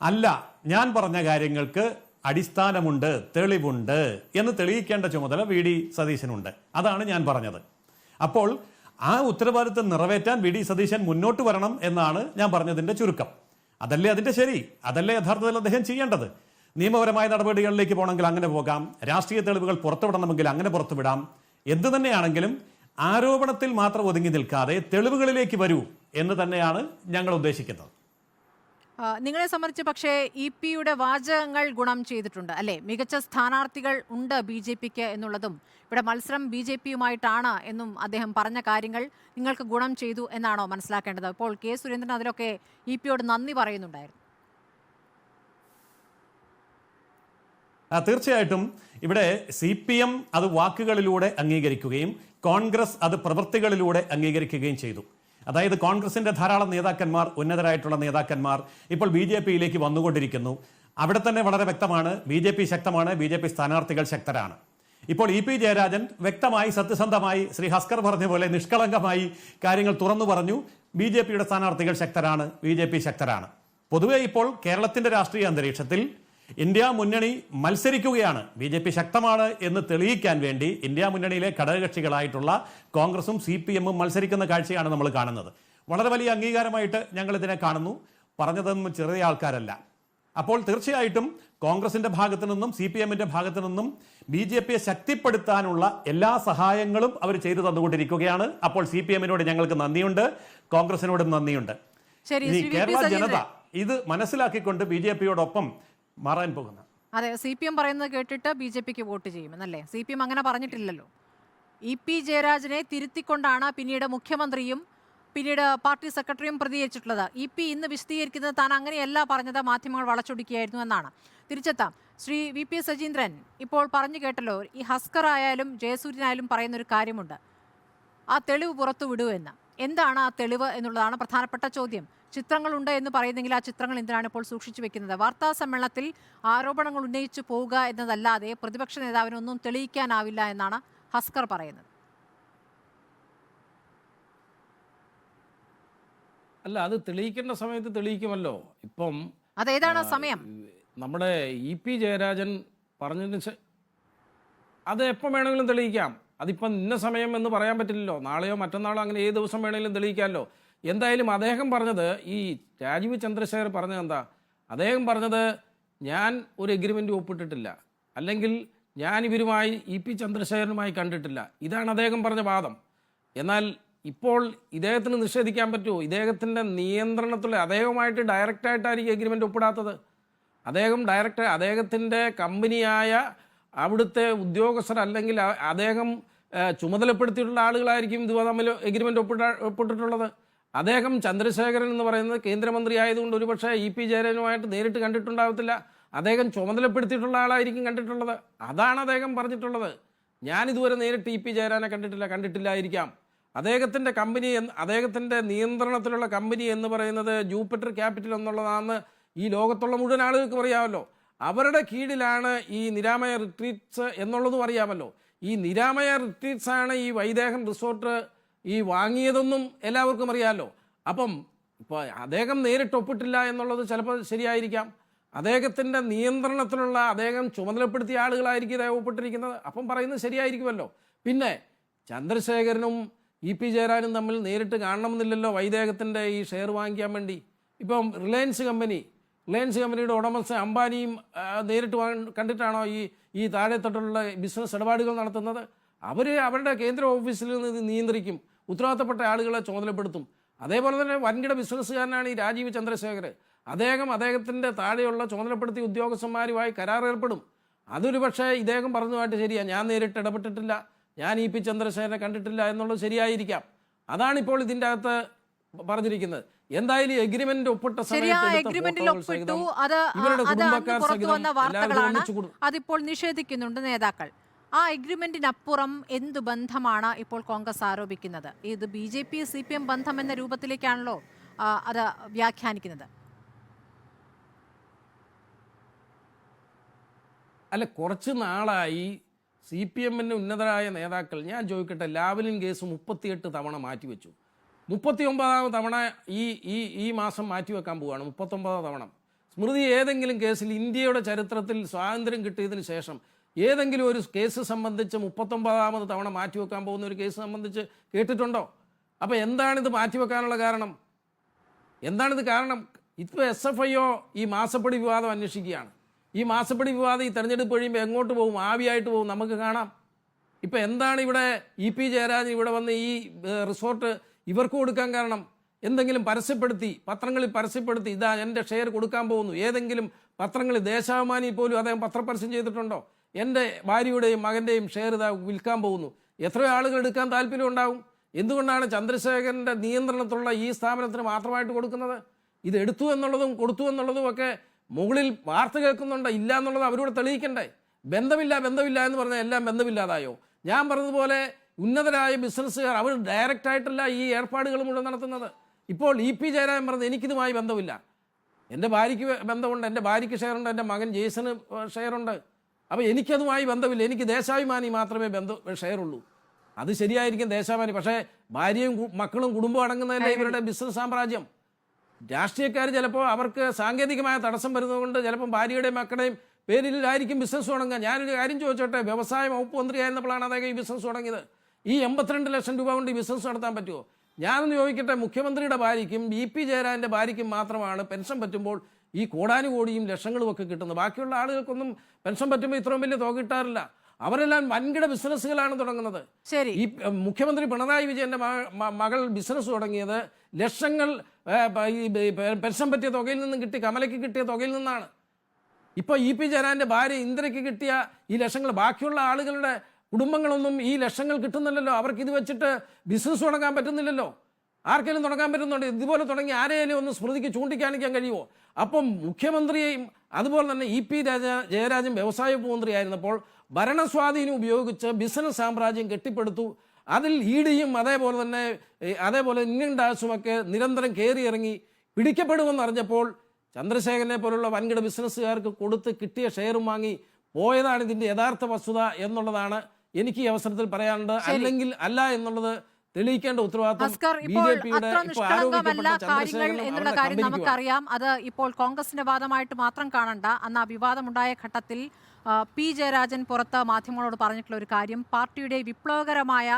അല്ല, ഞാൻ പറഞ്ഞ കാര്യങ്ങൾക്ക് അടിസ്ഥാനമുണ്ട്, തെളിവുണ്ട് എന്ന് തെളിയിക്കേണ്ട ചുമതല VD സതീശനുണ്ട്. അതാണ് ഞാൻ പറഞ്ഞത്. അപ്പോൾ ആ ഉത്തരവാദിത്വം നിറവേറ്റാൻ VD സതീശൻ മുന്നോട്ട് വരണം എന്നാണ് ഞാൻ പറഞ്ഞതിൻ്റെ ചുരുക്കം. അതല്ലേ അതിൻ്റെ ശരി, അതല്ലേ യഥാർത്ഥത്തിൽ അദ്ദേഹം ചെയ്യേണ്ടത്. നിയമപരമായ നടപടികളിലേക്ക് പോകണമെങ്കിൽ അങ്ങനെ പോകാം, രാഷ്ട്രീയ തെളിവുകൾ പുറത്തുവിടണമെങ്കിൽ അങ്ങനെ പുറത്തുവിടാം. എന്തു തന്നെയാണെങ്കിലും ആരോപണത്തിൽ മാത്രം ഒതുങ്ങി നിൽക്കാതെ തെളിവുകളിലേക്ക് വരൂ എന്ന് തന്നെയാണ് ഞങ്ങൾ ഉദ്ദേശിക്കുന്നത്. നിങ്ങളെ സംബന്ധിച്ച് പക്ഷേ EP യുടെ വാചകങ്ങൾ ഗുണം ചെയ്തിട്ടുണ്ട് അല്ലേ? മികച്ച സ്ഥാനാർത്ഥികൾ ഉണ്ട് BJPക്ക് എന്നുള്ളതും ഇവിടെ മത്സരം BJP യുമായിട്ടാണ് എന്നും അദ്ദേഹം പറഞ്ഞ കാര്യങ്ങൾ നിങ്ങൾക്ക് ഗുണം ചെയ്തു എന്നാണോ മനസ്സിലാക്കേണ്ടത്? അപ്പോൾ K സുരേന്ദ്രൻ അതിലൊക്കെ EP യോട് നന്ദി പറയുന്നുണ്ടായിരുന്നു. തീർച്ചയായിട്ടും ഇവിടെ CPM അത് വാക്കുകളിലൂടെ അംഗീകരിക്കുകയും കോൺഗ്രസ് അത് പ്രവൃത്തികളിലൂടെ അംഗീകരിക്കുകയും ചെയ്തു. അതായത് കോൺഗ്രസിന്റെ ധാരാളം നേതാക്കന്മാർ, ഉന്നതരായിട്ടുള്ള നേതാക്കന്മാർ ഇപ്പോൾ BJP-യിലേക്ക് വന്നുകൊണ്ടിരിക്കുന്നു. അവിടെ തന്നെ വളരെ വ്യക്തമാണ്, BJP ശക്തമാണ്, BJP സ്ഥാനാർത്ഥികൾ ശക്തരാണ്. ഇപ്പോൾ EP ജയരാജൻ വ്യക്തമായി, സത്യസന്ധമായി, ശ്രീ ഹസ്കർ പറഞ്ഞ പോലെ നിഷ്കളങ്കമായി കാര്യങ്ങൾ തുറന്നു പറഞ്ഞു. BJP-യുടെ സ്ഥാനാർത്ഥികൾ ശക്തരാണ്, BJP ശക്തരാണ്. പൊതുവെ ഇപ്പോൾ കേരളത്തിന്റെ രാഷ്ട്രീയ അന്തരീക്ഷത്തിൽ ഇന്ത്യ മുന്നണി മത്സരിക്കുകയാണ്. BJP ശക്തമാണ് എന്ന് തെളിയിക്കാൻ വേണ്ടി ഇന്ത്യ മുന്നണിയിലെ ഘടകകക്ഷികളായിട്ടുള്ള കോൺഗ്രസും CPM-ഉം മത്സരിക്കുന്ന കാഴ്ചയാണ് നമ്മൾ കാണുന്നത്. വളരെ വലിയ അംഗീകാരമായിട്ട് ഞങ്ങൾ ഇതിനെ കാണുന്നു. പറഞ്ഞതൊന്നും ചെറിയ ആൾക്കാരല്ല. അപ്പോൾ തീർച്ചയായിട്ടും കോൺഗ്രസിന്റെ ഭാഗത്തു നിന്നും CPM-ന്റെ ഭാഗത്തു നിന്നും BJP-യെ ശക്തിപ്പെടുത്താനുള്ള എല്ലാ സഹായങ്ങളും അവർ ചെയ്തു തന്നുകൊണ്ടിരിക്കുകയാണ്. അപ്പോൾ CPM-നോട് ഞങ്ങൾക്ക് നന്ദിയുണ്ട്, കോൺഗ്രസിനോടും നന്ദിയുണ്ട്. ഇനി കേരള ജനത ഇത് മനസ്സിലാക്കിക്കൊണ്ട് BJP-യോടൊപ്പം മാറാൻ പോകുന്ന. അതെ, CPM പറയുന്നത് കേട്ടിട്ട് BJP-ക്ക് വോട്ട് ചെയ്യുമെന്നല്ലേ? CPM അങ്ങനെ പറഞ്ഞിട്ടില്ലല്ലോ. EP ജയരാജനെ തിരുത്തിക്കൊണ്ടാണ് പിന്നീട് മുഖ്യമന്ത്രിയും പിന്നീട് പാർട്ടി സെക്രട്ടറിയും പ്രതികരിച്ചിട്ടുള്ളത്. EP ഇന്ന് വിശദീകരിക്കുന്നത് താൻ അങ്ങനെയല്ല പറഞ്ഞത്, മാധ്യമങ്ങൾ വളച്ചൊടിക്കുകയായിരുന്നു എന്നാണ്. തിരിച്ചെത്താം. ശ്രീ VP സജീന്ദ്രൻ ഇപ്പോൾ പറഞ്ഞു കേട്ടല്ലോ, ഈ ഹസ്കർ ആയാലും ജയസൂര്യനായാലും പറയുന്നൊരു കാര്യമുണ്ട്, ആ തെളിവ് പുറത്തു വിടൂ എന്ന്. എന്താണ് ആ തെളിവ് എന്നുള്ളതാണ് പ്രധാനപ്പെട്ട ചോദ്യം. ചിത്രങ്ങളുണ്ട് എന്ന് പറയുന്നെങ്കിൽ ആ ചിത്രങ്ങൾ എന്തിനാണ് ഇപ്പോൾ സൂക്ഷിച്ചു വെക്കുന്നത്? വാർത്താ സമ്മേളനത്തിൽ ആരോപണങ്ങൾ ഉന്നയിച്ചു പോവുക എന്നതല്ലാതെ പ്രതിപക്ഷ നേതാവിനൊന്നും തെളിയിക്കാനാവില്ല എന്നാണ് ഹസ്കർ പറയുന്നത്. അല്ല, അത് തെളിയിക്കേണ്ട സമയത്ത് തെളിയിക്കുമല്ലോ. ഇപ്പം അതേതാണ് സമയം? നമ്മുടെ EP ജയരാജൻ പറഞ്ഞതിന് അത് എപ്പം വേണമെങ്കിലും തെളിയിക്കാം. അതിപ്പം ഇന്ന സമയം എന്ന് പറയാൻ പറ്റില്ലല്ലോ. നാളെയോ മറ്റന്നാളോ അങ്ങനെ ഏത് ദിവസം വേണമെങ്കിലും തെളിയിക്കാമല്ലോ. എന്തായാലും അദ്ദേഹം പറഞ്ഞത്, ഈ രാജീവ് ചന്ദ്രശേഖർ പറഞ്ഞത് എന്താ? അദ്ദേഹം പറഞ്ഞത് ഞാൻ ഒരു എഗ്രിമെൻ്റ് ഒപ്പിട്ടിട്ടില്ല, അല്ലെങ്കിൽ ഞാൻ ഇവരുമായി EP ചന്ദ്രശേഖരനുമായി കണ്ടിട്ടില്ല. ഇതാണ് അദ്ദേഹം പറഞ്ഞ വാദം. എന്നാൽ ഇപ്പോൾ ഇദ്ദേഹത്തിന് നിഷേധിക്കാൻ പറ്റുമോ? ഇദ്ദേഹത്തിൻ്റെ നിയന്ത്രണത്തിലുള്ള, അദ്ദേഹവുമായിട്ട് ഡയറക്റ്റായിട്ടായിരിക്കും എഗ്രിമെൻ്റ് ഒപ്പിടാത്തത്. അദ്ദേഹത്തിൻ്റെ കമ്പനിയായ അവിടുത്തെ ഉദ്യോഗസ്ഥർ അല്ലെങ്കിൽ അദ്ദേഹം ചുമതലപ്പെടുത്തിയിട്ടുള്ള ആളുകളായിരിക്കും ഇത് തമ്മിൽ എഗ്രിമെൻ്റ് ഒപ്പിട്ടിട്ടുള്ളത്. അദ്ദേഹം ചന്ദ്രശേഖരൻ എന്ന് പറയുന്നത് കേന്ദ്രമന്ത്രി ആയതുകൊണ്ട് ഒരുപക്ഷെ EP ജയരാജനുമായിട്ട് നേരിട്ട് കണ്ടിട്ടുണ്ടാകത്തില്ല. അദ്ദേഹം ചുമതലപ്പെടുത്തിയിട്ടുള്ള ആളായിരിക്കും കണ്ടിട്ടുള്ളത്. അതാണ് അദ്ദേഹം പറഞ്ഞിട്ടുള്ളത്. ഞാനിതുവരെ നേരിട്ട് EP ജയരാജനെ കണ്ടിട്ടില്ലായിരിക്കാം. അദ്ദേഹത്തിൻ്റെ കമ്പനി, അദ്ദേഹത്തിൻ്റെ നിയന്ത്രണത്തിലുള്ള കമ്പനി എന്ന് പറയുന്നത് ജൂപ്പിറ്റർ ക്യാപിറ്റൽ എന്നുള്ളതാണ് ഈ ലോകത്തുള്ള മുഴുവൻ ആളുകൾക്കും അറിയാമല്ലോ. അവരുടെ കീഴിലാണ് ഈ നിരാമയ റിട്രീറ്റ്സ് എന്നുള്ളതും അറിയാമല്ലോ. ഈ നിരാമയ റിട്രീറ്റ്സ് ആണ് ഈ വൈദേഹം റിസോർട്ട് ഈ വാങ്ങിയതെന്നും എല്ലാവർക്കും അറിയാമല്ലോ. അപ്പം ഇപ്പോൾ അദ്ദേഹം നേരിട്ട് ഒപ്പിട്ടില്ല എന്നുള്ളത് ചിലപ്പോൾ ശരിയായിരിക്കാം. അദ്ദേഹത്തിൻ്റെ നിയന്ത്രണത്തിലുള്ള, അദ്ദേഹം ചുമതലപ്പെടുത്തിയ ആളുകളായിരിക്കും ഇദ്ദേഹം ഒപ്പിട്ടിരിക്കുന്നത്. അപ്പം പറയുന്നത് ശരിയായിരിക്കുമല്ലോ. പിന്നെ ചന്ദ്രശേഖരനും EP ജയരാജനും തമ്മിൽ നേരിട്ട് കാണണമെന്നില്ലല്ലോ വൈദേഹത്തിൻ്റെ ഈ ഷെയർ വാങ്ങിക്കാൻ വേണ്ടി. ഇപ്പം റിലയൻസ് കമ്പനിയുടെ ഉടമസ്ഥ അംബാനിയും നേരിട്ട് കണ്ടിട്ടാണോ ഈ താഴെത്തട്ടുള്ള ബിസിനസ് ഇടപാടുകൾ നടത്തുന്നത്? അവരുടെ കേന്ദ്ര ഓഫീസിൽ നിന്ന് നിയന്ത്രിക്കും, ഉത്തരവാദിത്തപ്പെട്ട ആളുകളെ ചുമതലപ്പെടുത്തും. അതേപോലെ തന്നെ വൻകിട ബിസിനസ്സുകാരനാണ് ഈ രാജീവ് ചന്ദ്രശേഖർ. അദ്ദേഹത്തിൻ്റെ താഴെയുള്ള ചുമതലപ്പെടുത്തിയ ഉദ്യോഗസ്ഥന്മാരുമായി കരാർ ഏർപ്പെടും. അതൊരു പക്ഷേ ഇദ്ദേഹം പറഞ്ഞതുമായിട്ട് ശരിയാണ്, ഞാൻ നേരിട്ട് ഇടപെട്ടിട്ടില്ല, ഞാൻ EP ചന്ദ്രശേഖരനെ കണ്ടിട്ടില്ല എന്നുള്ളത് ശരിയായിരിക്കാം. അതാണിപ്പോൾ ഇതിൻ്റെ അകത്ത് പറഞ്ഞിരിക്കുന്നത്. എന്തായാലും എഗ്രിമെന്റ് ഒപ്പിട്ട വാർത്തകളാണ്, അതിപ്പോൾ നിഷേധിക്കുന്നുണ്ട് നേതാക്കൾ. ആ എഗ്രിമെന്റിനപ്പുറം എന്ത് ബന്ധമാണ് ഇപ്പോൾ കോൺഗ്രസ് ആരോപിക്കുന്നത്? ഇത് BJP CPM ബന്ധം എന്ന രൂപത്തിലേക്കാണല്ലോ അത് വ്യാഖ്യാനിക്കുന്നത്. അല്ല, കുറച്ച് നാളായി CPM-ന്റെ ഉന്നതരായ നേതാക്കൾ, ഞാൻ ചോദിക്കട്ടെ, ലാവ്ലിൻ കേസ് 38 തവണ മാറ്റിവെച്ചു. 39ാം തവണ ഈ മാസം മാറ്റിവെക്കാൻ പോവുകയാണ്. 39ാം തവണ. സ്മൃതി ഏതെങ്കിലും കേസിൽ ഇന്ത്യയുടെ ചരിത്രത്തിൽ സ്വാതന്ത്ര്യം കിട്ടിയതിന് ശേഷം ഏതെങ്കിലും ഒരു കേസ് സംബന്ധിച്ച് 39ാമത് തവണ മാറ്റിവെക്കാൻ പോകുന്ന ഒരു കേസ് സംബന്ധിച്ച് കേട്ടിട്ടുണ്ടോ? അപ്പോൾ എന്താണിത് മാറ്റിവെക്കാനുള്ള കാരണം? എന്താണിത് കാരണം? ഇപ്പോൾ SFIO ഈ മാസപ്പടി വിവാദം അന്വേഷിക്കുകയാണ്. ഈ മാസപ്പടി വിവാദം ഈ തെരഞ്ഞെടുപ്പ് കഴിയുമ്പോൾ എങ്ങോട്ട് പോകും? ആവിയായിട്ട് പോകും, നമുക്ക് കാണാം. ഇപ്പം എന്താണ് ഇവിടെ EP ജയരാജൻ ഇവിടെ വന്ന് ഈ റിസോർട്ട് ഇവർക്ക് കൊടുക്കാൻ കാരണം? എന്തെങ്കിലും പത്രങ്ങളിൽ പരസ്യപ്പെടുത്തി ഇതാ എൻ്റെ ഷെയർ കൊടുക്കാൻ പോകുന്നു, ഏതെങ്കിലും പത്രങ്ങളിൽ, ദേശാഭിമാനി പോലും അദ്ദേഹം പത്രപരസ്യം ചെയ്തിട്ടുണ്ടോ? എൻ്റെ ഭാര്യയുടെയും മകൻ്റെയും ഷെയർ ഇതാ വിൽക്കാൻ പോകുന്നു. എത്രയോ ആളുകൾ എടുക്കാൻ താല്പര്യം ഉണ്ടാവും. എന്തുകൊണ്ടാണ് ചന്ദ്രശേഖരൻ്റെ നിയന്ത്രണത്തിലുള്ള ഈ സ്ഥാപനത്തിന് മാത്രമായിട്ട് കൊടുക്കുന്നത്? ഇത് എടുത്തു എന്നുള്ളതും കൊടുത്തു എന്നുള്ളതും ഒക്കെ മുകളിൽ വാർത്ത കേൾക്കുന്നുണ്ട്. ഇല്ല എന്നുള്ളത് അവരോട് തെളിയിക്കണ്ടേ? ബന്ധമില്ല എന്ന് പറഞ്ഞാൽ എല്ലാം ബന്ധമില്ലാതായോ? ഞാൻ പറഞ്ഞതുപോലെ ഉന്നതരായ ബിസിനസ്സുകാർ അവർ ഡയറക്റ്റായിട്ടല്ല ഈ ഏർപ്പാടുകൾ മുഴുവൻ നടത്തുന്നത്. ഇപ്പോൾ ഇ പി ജയരാജൻ പറഞ്ഞത് എനിക്കിതുമായി ബന്ധമില്ല, എൻ്റെ ഭാര്യയ്ക്ക് ബന്ധമുണ്ട്, എൻ്റെ ഭാര്യയ്ക്ക് ഷെയറുണ്ട്, എൻ്റെ മകൻ ജെയ്സന് ഷെയറുണ്ട്. അപ്പോൾ എനിക്കതുമായി ബന്ധമില്ല, എനിക്ക് ദേശാഭിമാനി മാത്രമേ ഷെയറുള്ളൂ. അത് ശരിയായിരിക്കും ദേശാഭിമാനി, പക്ഷേ ഭാര്യയും മക്കളും കുടുംബവും അടങ്ങുന്നതല്ലേ ഇവരുടെ ബിസിനസ് സാമ്രാജ്യം. രാഷ്ട്രീയക്കാർ ചിലപ്പോൾ അവർക്ക് സാങ്കേതികമായ തടസ്സം വരുന്നതുകൊണ്ട് ചിലപ്പം ഭാര്യയുടെയും മക്കളുടെയും പേരിലായിരിക്കും ബിസിനസ് തുടങ്ങുക. ഞാനൊരു കാര്യം ചോദിച്ചോട്ടെ, വ്യവസായ വകുപ്പ് മന്ത്രിയായിരുന്നപ്പോഴാണ് അദ്ദേഹം ഈ ബിസിനസ് തുടങ്ങിയത്. ഈ 82 ലക്ഷം രൂപ കൊണ്ട് ഈ ബിസിനസ് നടത്താൻ പറ്റുമോ? ഞാനൊന്ന് ചോദിക്കട്ടെ, മുഖ്യമന്ത്രിയുടെ ഭാര്യയ്ക്കും ഇ പി ജയരാജൻ്റെ ഭാര്യയ്ക്കും മാത്രമാണ് പെൻഷൻ പറ്റുമ്പോൾ ഈ കോടാനുകോടിയും ലക്ഷങ്ങളും ഒക്കെ കിട്ടുന്നത്. ബാക്കിയുള്ള ആളുകൾക്കൊന്നും പെൻഷൻ പറ്റുമ്പോൾ ഇത്രയും വലിയ തുക കിട്ടാറില്ല. അവരെല്ലാം വൻകിട ബിസിനസ്സുകളാണ് തുടങ്ങുന്നത്. ഈ മുഖ്യമന്ത്രി പിണറായി വിജയൻ്റെ മകൾ ബിസിനസ് തുടങ്ങിയത് ലക്ഷങ്ങൾ ഈ പെൻഷൻ പറ്റിയ തുകയിൽ നിന്നും കിട്ടി, കമലയ്ക്ക് കിട്ടിയ തുകയിൽ നിന്നാണ്. ഇപ്പോൾ ഇ പി ജയരാജൻ്റെ ഭാര്യ ഇന്ദിരയ്ക്ക് കിട്ടിയ ഈ ലക്ഷങ്ങൾ, ബാക്കിയുള്ള ആളുകളുടെ കുടുംബങ്ങളൊന്നും ഈ ലക്ഷങ്ങൾ കിട്ടുന്നില്ലല്ലോ. അവർക്ക് ഇത് വെച്ചിട്ട് ബിസിനസ് തുടങ്ങാൻ പറ്റുന്നില്ലല്ലോ. ആർക്കെങ്കിലും തുടങ്ങാൻ പറ്റുന്നുണ്ട്? ഇതുപോലെ തുടങ്ങി ആരെയും ഒന്ന് സ്മൃതിക്ക് ചൂണ്ടിക്കാണിക്കാൻ കഴിയുമോ? അപ്പം മുഖ്യമന്ത്രിയെയും അതുപോലെ തന്നെ ഇ പി ജയരാജൻ വ്യവസായ മന്ത്രിയായിരുന്നപ്പോൾ ഭരണസ്വാധീനം ഉപയോഗിച്ച് ബിസിനസ് സാമ്രാജ്യം കെട്ടിപ്പടുത്തു. അതിൽ ഇ ഡിയും അതേപോലെ ഇന്ത്യൻ ടാക്സുമൊക്കെ നിരന്തരം കയറിയിറങ്ങി പിടിക്കപ്പെടുമെന്ന് അറിഞ്ഞപ്പോൾ ചന്ദ്രശേഖരനെ പോലുള്ള വൻകിട ബിസിനസ്സുകാർക്ക് കൊടുത്ത് കിട്ടിയ ഷെയറും വാങ്ങി പോയതാണ് ഇതിൻ്റെ യഥാർത്ഥ വസ്തുത എന്നുള്ളതാണ് എനിക്ക് ഈ അവസരത്തിൽ പറയാനുണ്ട്. അല്ലെങ്കിൽ അല്ല എന്നുള്ളത് തെളിയിക്കേണ്ട ഉത്തരവാദിത്വം ബിജെപിയുടെ എന്നുള്ള കാര്യം നമുക്കറിയാം. അത് ഇപ്പോൾ കോൺഗ്രസിന്റെ വാദമായിട്ട് മാത്രം കാണണ്ട. അന്ന് ആ വിവാദമുണ്ടായ ഘട്ടത്തിൽ പി ജയരാജൻ പുറത്ത് മാധ്യമങ്ങളോട് പറഞ്ഞിട്ടുള്ള ഒരു കാര്യം, പാർട്ടിയുടെ വിപ്ലവകരമായ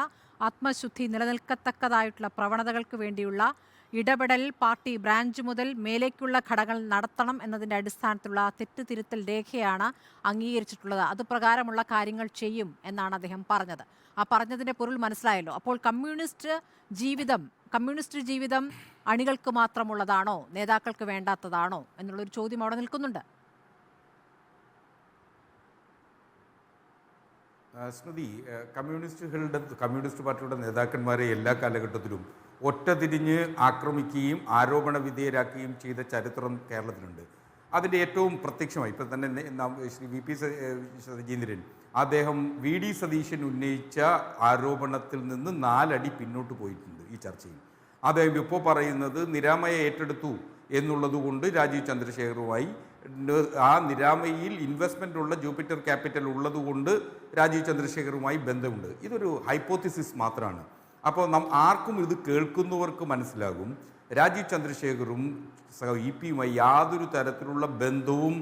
ആത്മശുദ്ധി നിലനിൽക്കത്തക്കതായിട്ടുള്ള പ്രവണതകൾക്ക് വേണ്ടിയുള്ള ഇടപെടൽ പാർട്ടി ബ്രാഞ്ച് മുതൽ മേലേക്കുള്ള ഘടകങ്ങൾ നടത്തണം എന്നതിൻ്റെ അടിസ്ഥാനത്തിലുള്ള തെറ്റുതിരുത്തൽ രേഖയാണ് അംഗീകരിച്ചിട്ടുള്ളത്. അത് പ്രകാരമുള്ള കാര്യങ്ങൾ ചെയ്യും എന്നാണ് അദ്ദേഹം പറഞ്ഞത്. ആ പറഞ്ഞതിൻ്റെ പൊരുൾ മനസ്സിലായല്ലോ. അപ്പോൾ കമ്മ്യൂണിസ്റ്റ് ജീവിതം അണികൾക്ക് മാത്രമുള്ളതാണോ, നേതാക്കൾക്ക് വേണ്ടാത്തതാണോ എന്നുള്ളൊരു ചോദ്യം അവിടെ നിൽക്കുന്നുണ്ട്. സ്മൃതി, കമ്മ്യൂണിസ്റ്റ് പാർട്ടിയുടെ നേതാക്കന്മാരെ എല്ലാ കാലഘട്ടത്തിലും ഒറ്റതിരിഞ്ഞ് ആക്രമിക്കുകയും ആരോപണ വിധേയരാക്കുകയും ചെയ്ത ചരിത്രം കേരളത്തിലുണ്ട്. അതിൻ്റെ ഏറ്റവും പ്രത്യക്ഷമായി ഇപ്പം തന്നെ ശ്രീ വി പി സജീന്ദ്രൻ അദ്ദേഹം വി ഡി സതീശൻ ഉന്നയിച്ച ആരോപണത്തിൽ നിന്ന് 4 അടി പിന്നോട്ട് പോയിട്ടുണ്ട് ഈ ചർച്ചയിൽ. അദ്ദേഹം ഇപ്പോൾ പറയുന്നത് നിരാമയെ ഏറ്റെടുത്തു എന്നുള്ളതുകൊണ്ട് രാജീവ് ചന്ദ്രശേഖറുമായി ആ നിരാമയിൽ ഇൻവെസ്റ്റ്മെൻ്റ് ഉള്ള ജൂപ്പിറ്റർ ക്യാപിറ്റൽ ഉള്ളതുകൊണ്ട് രാജീവ് ചന്ദ്രശേഖറുമായി ബന്ധമുണ്ട്. ഇതൊരു ഹൈപ്പോത്തിസിസ് മാത്രമാണ്. അപ്പോൾ ആർക്കും ഇത് കേൾക്കുന്നവർക്ക് മനസ്സിലാകും രാജീവ് ചന്ദ്രശേഖറും ഇ പിയുമായി യാതൊരു തരത്തിലുള്ള ബന്ധവും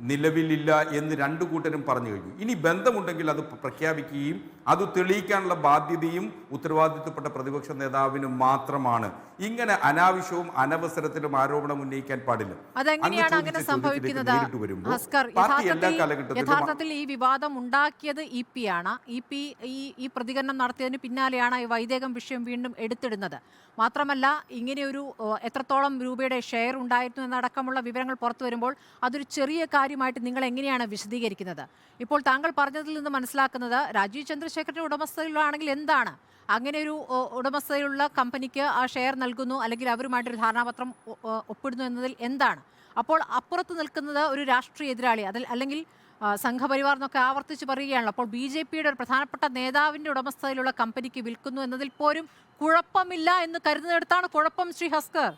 നിലവിലില്ല എന്ന് 2 കൂട്ടരും പറഞ്ഞു കഴിഞ്ഞു. ഇനി ബന്ധമുണ്ടെങ്കിൽ അത് പ്രഖ്യാപിക്കുകയും അത് തെളിയിക്കാനുള്ള ബാധ്യതയും ഉത്തരവാദിത്വപ്പെട്ട പ്രതിപക്ഷ നേതാവിന് മാത്രമാണ്. ഇങ്ങനെ അനാവശ്യവും അനവസരത്തിലും ആരോപണം ഉന്നയിക്കാൻ പാടില്ല. അതെങ്ങനെയാണ് അങ്ങനെ സംഭവിക്കുന്നത്? യഥാർത്ഥത്തിൽ ഈ വിവാദം ഉണ്ടാക്കിയത് ഇ പി ആണ്. ഇ പി ഈ പ്രതികരണം നടത്തിയതിന് പിന്നാലെയാണ് ഈ വൈദേകം വിഷയം വീണ്ടും എടുത്തിടുന്നത്. മാത്രമല്ല, ഇങ്ങനെയൊരു എത്രത്തോളം രൂപയുടെ ഷെയർ ഉണ്ടായിരുന്നു എന്നടക്കമുള്ള വിവരങ്ങൾ പുറത്തു വരുമ്പോൾ അതൊരു ചെറിയ കാര്യമായിട്ട് നിങ്ങൾ എങ്ങനെയാണ് വിശദീകരിക്കുന്നത്? ഇപ്പോൾ താങ്കൾ പറഞ്ഞതിൽ നിന്ന് മനസ്സിലാക്കുന്നത് രാജീവ് ചന്ദ്രശേഖരന്റെ ഉടമസ്ഥതയിലാണെങ്കിൽ എന്താണ്, അങ്ങനെ ഒരു ഉടമസ്ഥതയിലുള്ള കമ്പനിക്ക് ആ ഷെയർ നൽകുന്നു അല്ലെങ്കിൽ അവരുമായിട്ടൊരു ധാരണാപത്രം ഒപ്പിടുന്നു എന്നതിൽ എന്താണ്? അപ്പോൾ അപ്പുറത്ത് നിൽക്കുന്നത് ഒരു രാഷ്ട്രീയ എതിരാളി അല്ലെങ്കിൽ സംഘപരിവാർ എന്നൊക്കെ ആവർത്തിച്ച് പറയുകയാണല്ലോ. അപ്പോൾ BJPയുടെ ഒരു പ്രധാനപ്പെട്ട നേതാവിൻ്റെ ഉടമസ്ഥതയിലുള്ള കമ്പനിക്ക് വിൽക്കുന്നു എന്നതിൽ പോലും കുഴപ്പമില്ല എന്ന് കരുതുന്നിടത്താണ് കുഴപ്പം. ശ്രീ ഹസ്കർ,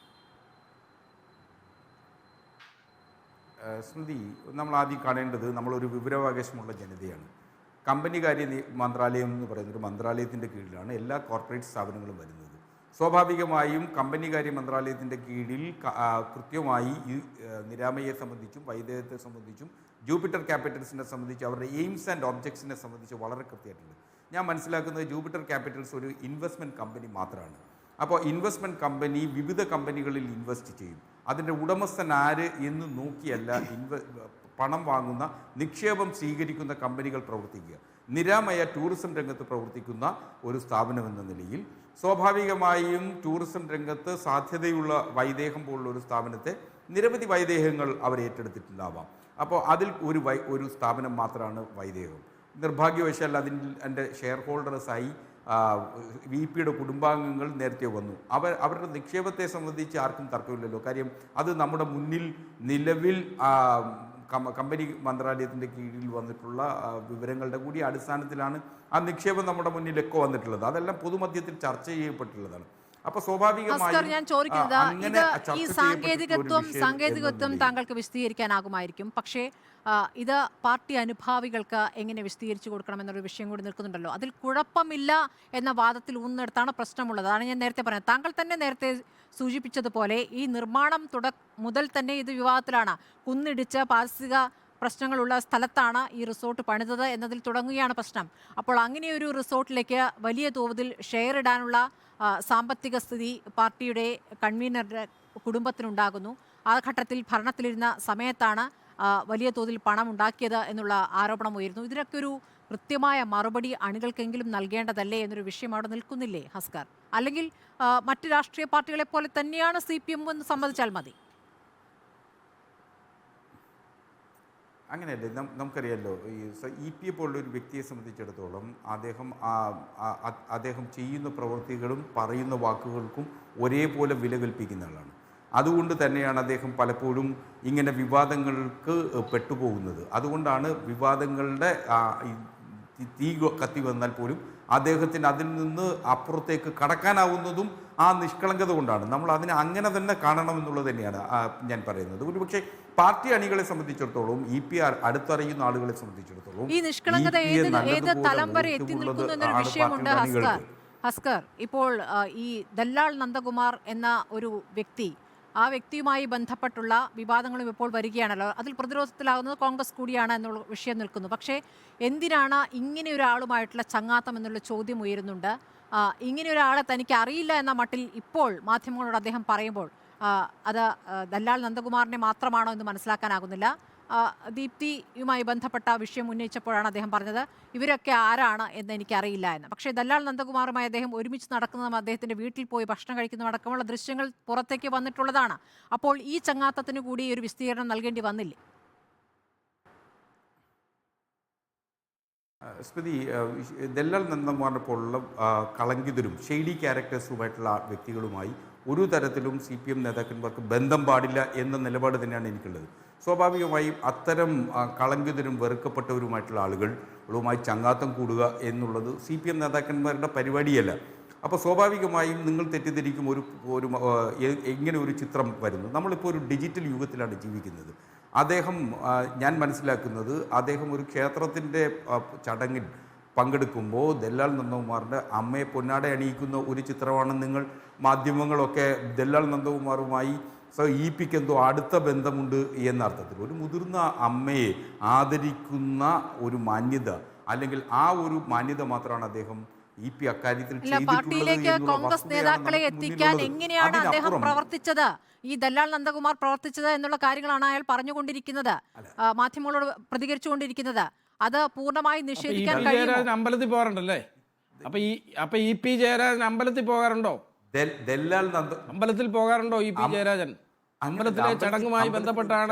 സ്മൃതി, നമ്മൾ ആദ്യം കാണേണ്ടത് നമ്മളൊരു വിവരാവകാശമുള്ള ജനതയാണ്. കമ്പനികാര്യ മന്ത്രാലയം എന്ന് പറയുന്നൊരു മന്ത്രാലയത്തിൻ്റെ കീഴിലാണ് എല്ലാ കോർപ്പറേറ്റ് സ്ഥാപനങ്ങളും വരുന്നത്. സ്വാഭാവികമായും കമ്പനികാര്യ മന്ത്രാലയത്തിൻ്റെ കീഴിൽ കൃത്യമായി ഈ നിരാമയെ സംബന്ധിച്ചും വൈദേഹത്തെ സംബന്ധിച്ചും ജൂപ്പിറ്റർ ക്യാപിറ്റൽസിനെ സംബന്ധിച്ച് അവരുടെ എയിംസ് ആൻഡ് ഒബ്ജക്ട്സിനെ സംബന്ധിച്ച് വളരെ കൃത്യമായിട്ടുണ്ട്. ഞാൻ മനസ്സിലാക്കുന്നത് ജൂപ്പിറ്റർ ക്യാപിറ്റൽസ് ഒരു ഇൻവെസ്റ്റ്മെൻറ്റ് കമ്പനി മാത്രമാണ്. അപ്പോൾ ഇൻവെസ്റ്റ്മെൻറ്റ് കമ്പനി വിവിധ കമ്പനികളിൽ ഇൻവെസ്റ്റ് ചെയ്യും. അതിൻ്റെ ഉടമസ്ഥൻ ആര് എന്ന് നോക്കിയല്ല പണം വാങ്ങുന്ന നിക്ഷേപം സ്വീകരിക്കുന്ന കമ്പനികൾ പ്രവർത്തിക്കുക. നിരാമയ ടൂറിസം രംഗത്ത് പ്രവർത്തിക്കുന്ന ഒരു സ്ഥാപനമെന്ന നിലയിൽ സ്വാഭാവികമായും ടൂറിസം രംഗത്ത് സാധ്യതയുള്ള വൈദേഹം പോലുള്ള ഒരു സ്ഥാപനത്തെ നിരവധി വൈദേഹങ്ങൾ അവർ ഏറ്റെടുത്തിട്ടുണ്ടാവാം. അപ്പോൾ അതിൽ ഒരു സ്ഥാപനം മാത്രമാണ് വൈദേഹം. നിർഭാഗ്യവശാൽ അതിൻ്റെ ഷെയർ ഹോൾഡേഴ്സായി വി പിയുടെ കുടുംബാംഗങ്ങൾ നേരത്തെ വന്നു. അവരുടെ നിക്ഷേപത്തെ സംബന്ധിച്ച് ആർക്കും തർക്കമില്ലല്ലോ. കാര്യം അത് നമ്മുടെ മുന്നിൽ നിലവിൽ കമ്പനി മന്ത്രാലയത്തിൻ്റെ കീഴിൽ വന്നിട്ടുള്ള വിവരങ്ങളുടെ കൂടി അടിസ്ഥാനത്തിലാണ് ആ നിക്ഷേപം നമ്മുടെ മുന്നിലൊക്കെ വന്നിട്ടുള്ളത്. അതെല്ലാം പൊതുമധ്യത്തിൽ ചർച്ച ചെയ്യപ്പെട്ടുള്ളതാണ്. അപ്പോൾ സ്വാഭാവികമായും ഞാൻ ചോദിക്കുന്നത് അങ്ങനെ ഇത് ഈ സാങ്കേതികത്വം സാങ്കേതികത്വം താങ്കൾക്ക് വിശദീകരിക്കാനാകുമായിരിക്കും. പക്ഷേ ഇത് പാർട്ടി അനുഭാവികൾക്ക് എങ്ങനെ വിശദീകരിച്ചു കൊടുക്കണമെന്നൊരു വിഷയം കൂടി നിൽക്കുന്നുണ്ടല്ലോ. അതിൽ കുഴപ്പമില്ല എന്ന വാദത്തിൽ ഊന്നിടത്താണ് പ്രശ്നമുള്ളത്. അതാണ് ഞാൻ നേരത്തെ പറഞ്ഞത്. താങ്കൾ തന്നെ നേരത്തെ സൂചിപ്പിച്ചതുപോലെ ഈ നിർമ്മാണം മുതൽ തന്നെ ഇത് വിവാദത്തിലാണ്. കുന്നിടിച്ച് പാരിസ്ഥിതിക പ്രശ്നങ്ങളുള്ള സ്ഥലത്താണ് ഈ റിസോർട്ട് പണിതത് എന്നതിൽ തുടങ്ങുകയാണ് പ്രശ്നം. അപ്പോൾ അങ്ങനെയൊരു റിസോർട്ടിലേക്ക് വലിയ തോതിൽ ഷെയർ ഇടാനുള്ള സാമ്പത്തിക സ്ഥിതി പാർട്ടിയുടെ കൺവീനറുടെ കുടുംബത്തിനുണ്ടാകുന്നു. ആ ഘട്ടത്തിൽ ഭരണത്തിലിരുന്ന സമയത്താണ് വലിയ തോതിൽ പണം ഉണ്ടാക്കിയത് എന്നുള്ള ആരോപണം ഉയരുന്നു. ഇതിനൊക്കെ ഒരു കൃത്യമായ മറുപടി അണികൾക്കെങ്കിലും നൽകേണ്ടതല്ലേ എന്നൊരു വിഷയം അവിടെ നിൽക്കുന്നില്ലേ ഹസ്കർ? അല്ലെങ്കിൽ മറ്റ് രാഷ്ട്രീയ പാർട്ടികളെ പോലെ തന്നെയാണ് CPM എന്ന് സമ്മതിച്ചാൽ മതി? അങ്ങനെയല്ലേ, നമുക്കറിയാമല്ലോ ഈ EPയെ പോലുള്ള ഒരു വ്യക്തിയെ സംബന്ധിച്ചിടത്തോളം അദ്ദേഹം ചെയ്യുന്ന പ്രവൃത്തികളും പറയുന്ന വാക്കുകൾക്കും ഒരേപോലെ വില കൽപ്പിക്കുന്ന ആളാണ്. അതുകൊണ്ട് തന്നെയാണ് അദ്ദേഹം പലപ്പോഴും ഇങ്ങനെ വിവാദങ്ങൾക്ക് പെട്ടുപോകുന്നത്. അതുകൊണ്ടാണ് വിവാദങ്ങളുടെ തീ കത്തി വന്നാൽ പോലും അദ്ദേഹത്തിന് അതിൽ നിന്ന് അപ്പുറത്തേക്ക് കടക്കാനാവുന്നതും ആ നിഷ്കളങ്കത കൊണ്ടാണ്. നമ്മൾ അതിനെ അങ്ങനെ തന്നെ കാണണമെന്നുള്ളത് തന്നെയാണ് ഞാൻ പറയുന്നത്. ഒരുപക്ഷെ പാർട്ടി അണികളെ സംബന്ധിച്ചിടത്തോളം EP അടുത്തറിയുന്ന ആളുകളെ സംബന്ധിച്ചിടത്തോളം ഈ നിഷ്കളങ്കത ഏത് തലം വരെ എത്തി നിൽക്കുന്നു എന്നൊരു വിഷയമുണ്ട് ഹസ്കർ. ഇപ്പോൾ ഈ ദല്ലാൾ നന്ദകുമാർ എന്ന ഒരു വ്യക്തി, ആ വ്യക്തിയുമായി ബന്ധപ്പെട്ടുള്ള വിവാദങ്ങളും ഇപ്പോൾ വരികയാണല്ലോ. അതിൽ പ്രതിരോധത്തിലാകുന്നത് കോൺഗ്രസ് കൂടിയാണ് എന്നുള്ള വിഷയം നിൽക്കുന്നു. പക്ഷേ എന്തിനാണ് ഇങ്ങനെ ഒരാളുമായിട്ടുള്ള ചങ്ങാത്തം എന്നുള്ള ചോദ്യം ഉയരുന്നുണ്ട്. ഇങ്ങനെ ഒരാളെ തനിക്ക് അറിയില്ല എന്ന മട്ടിൽ ഇപ്പോൾ മാധ്യമങ്ങളോട് അദ്ദേഹം പറയുമ്പോൾ അത് ദല്ലാൾ നന്ദകുമാറിനെ മാത്രമാണോ എന്ന് മനസ്സിലാക്കാനാകുന്നില്ല. ദീപ്തിയുമായി ബന്ധപ്പെട്ട വിഷയം ഉന്നയിച്ചപ്പോഴാണ് അദ്ദേഹം പറഞ്ഞത് ഇവരൊക്കെ ആരാണ് എന്ന് എനിക്കറിയില്ല എന്ന്. പക്ഷേ ദല്ലാൾ നന്ദകുമാറുമായി അദ്ദേഹം ഒരുമിച്ച് നടക്കുന്നതും അദ്ദേഹത്തിൻ്റെ വീട്ടിൽ പോയി ഭക്ഷണം കഴിക്കുന്നതും അടക്കമുള്ള ദൃശ്യങ്ങൾ പുറത്തേക്ക് വന്നിട്ടുള്ളതാണ്. അപ്പോൾ ഈ ചങ്ങാത്തത്തിന് കൂടി ഒരു വിശദീകരണം നൽകേണ്ടി വന്നില്ലേ? സ്മൃതി, ദല്ലാൾ നന്ദകുമാറിനെ പോലുള്ള കളങ്കിതരും ഷെയ്ഡി ക്യാരക്ടേഴ്സുമായിട്ടുള്ള വ്യക്തികളുമായി ഒരു തരത്തിലും CPM നേതാക്കന്മാർക്ക് ബന്ധം പാടില്ല എന്ന നിലപാട് തന്നെയാണ് എനിക്കുള്ളത്. സ്വാഭാവികമായും അത്തരം കളങ്കിതരും വെറുക്കപ്പെട്ടവരുമായിട്ടുള്ള ആളുകളുമായി ചങ്ങാത്തം കൂടുക എന്നുള്ളത് CPM നേതാക്കന്മാരുടെ പരിപാടിയല്ല. അപ്പോൾ സ്വാഭാവികമായും നിങ്ങൾ തെറ്റിദ്ധരിക്കും ഇങ്ങനെ ഒരു ചിത്രം വരുന്നു. നമ്മളിപ്പോൾ ഒരു ഡിജിറ്റൽ യുഗത്തിലാണ് ജീവിക്കുന്നത്. ഞാൻ മനസ്സിലാക്കുന്നത് അദ്ദേഹം ഒരു ക്ഷേത്രത്തിൻ്റെ ചടങ്ങിൽ പങ്കെടുക്കുമ്പോൾ ദല്ലാൾ നന്ദകുമാറിൻ്റെ അമ്മയെ പൊന്നാട അണിയിക്കുന്ന ഒരു ചിത്രമാണ് നിങ്ങൾ മാധ്യമങ്ങളൊക്കെ ദല്ലാൾ നന്ദകുമാറുമായി EPക്ക് എന്തോ അടുത്ത ബന്ധമുണ്ട് എന്ന അർത്ഥത്തിൽ ഒരു മുതിർന്ന അമ്മയെ ആദരിക്കുന്ന ഒരു മാന്യത, അല്ലെങ്കിൽ ആ ഒരു മാന്യത മാത്രമാണ് അദ്ദേഹം EP അക്കാര്യത്തിൽ പാർട്ടിയിലേക്ക് കോൺഗ്രസ് നേതാക്കളെ എത്തിക്കാൻ എങ്ങനെയാണ് അദ്ദേഹം പ്രവർത്തിച്ചത്, ഈ ദല്ലാൾ നന്ദകുമാർ പ്രവർത്തിച്ചത് എന്നുള്ള കാര്യങ്ങളാണ് അയാൾ പറഞ്ഞുകൊണ്ടിരിക്കുന്നത്, മാധ്യമങ്ങളോട് പ്രതികരിച്ചുകൊണ്ടിരിക്കുന്നത്. അത് പൂർണ്ണമായി നിഷേധിക്കാൻ കഴിയും. അമ്പലത്തിൽ പോകാറുണ്ടല്ലേ? അപ്പൊ EP ജയരാജൻ അമ്പലത്തിൽ പോകാറുണ്ടോ? അമ്പലത്തിൽ പോകാറുണ്ടോ EP ജയരാജൻ? അമ്പലത്തിലെ ചടങ്ങുമായി ബന്ധപ്പെട്ടാണ്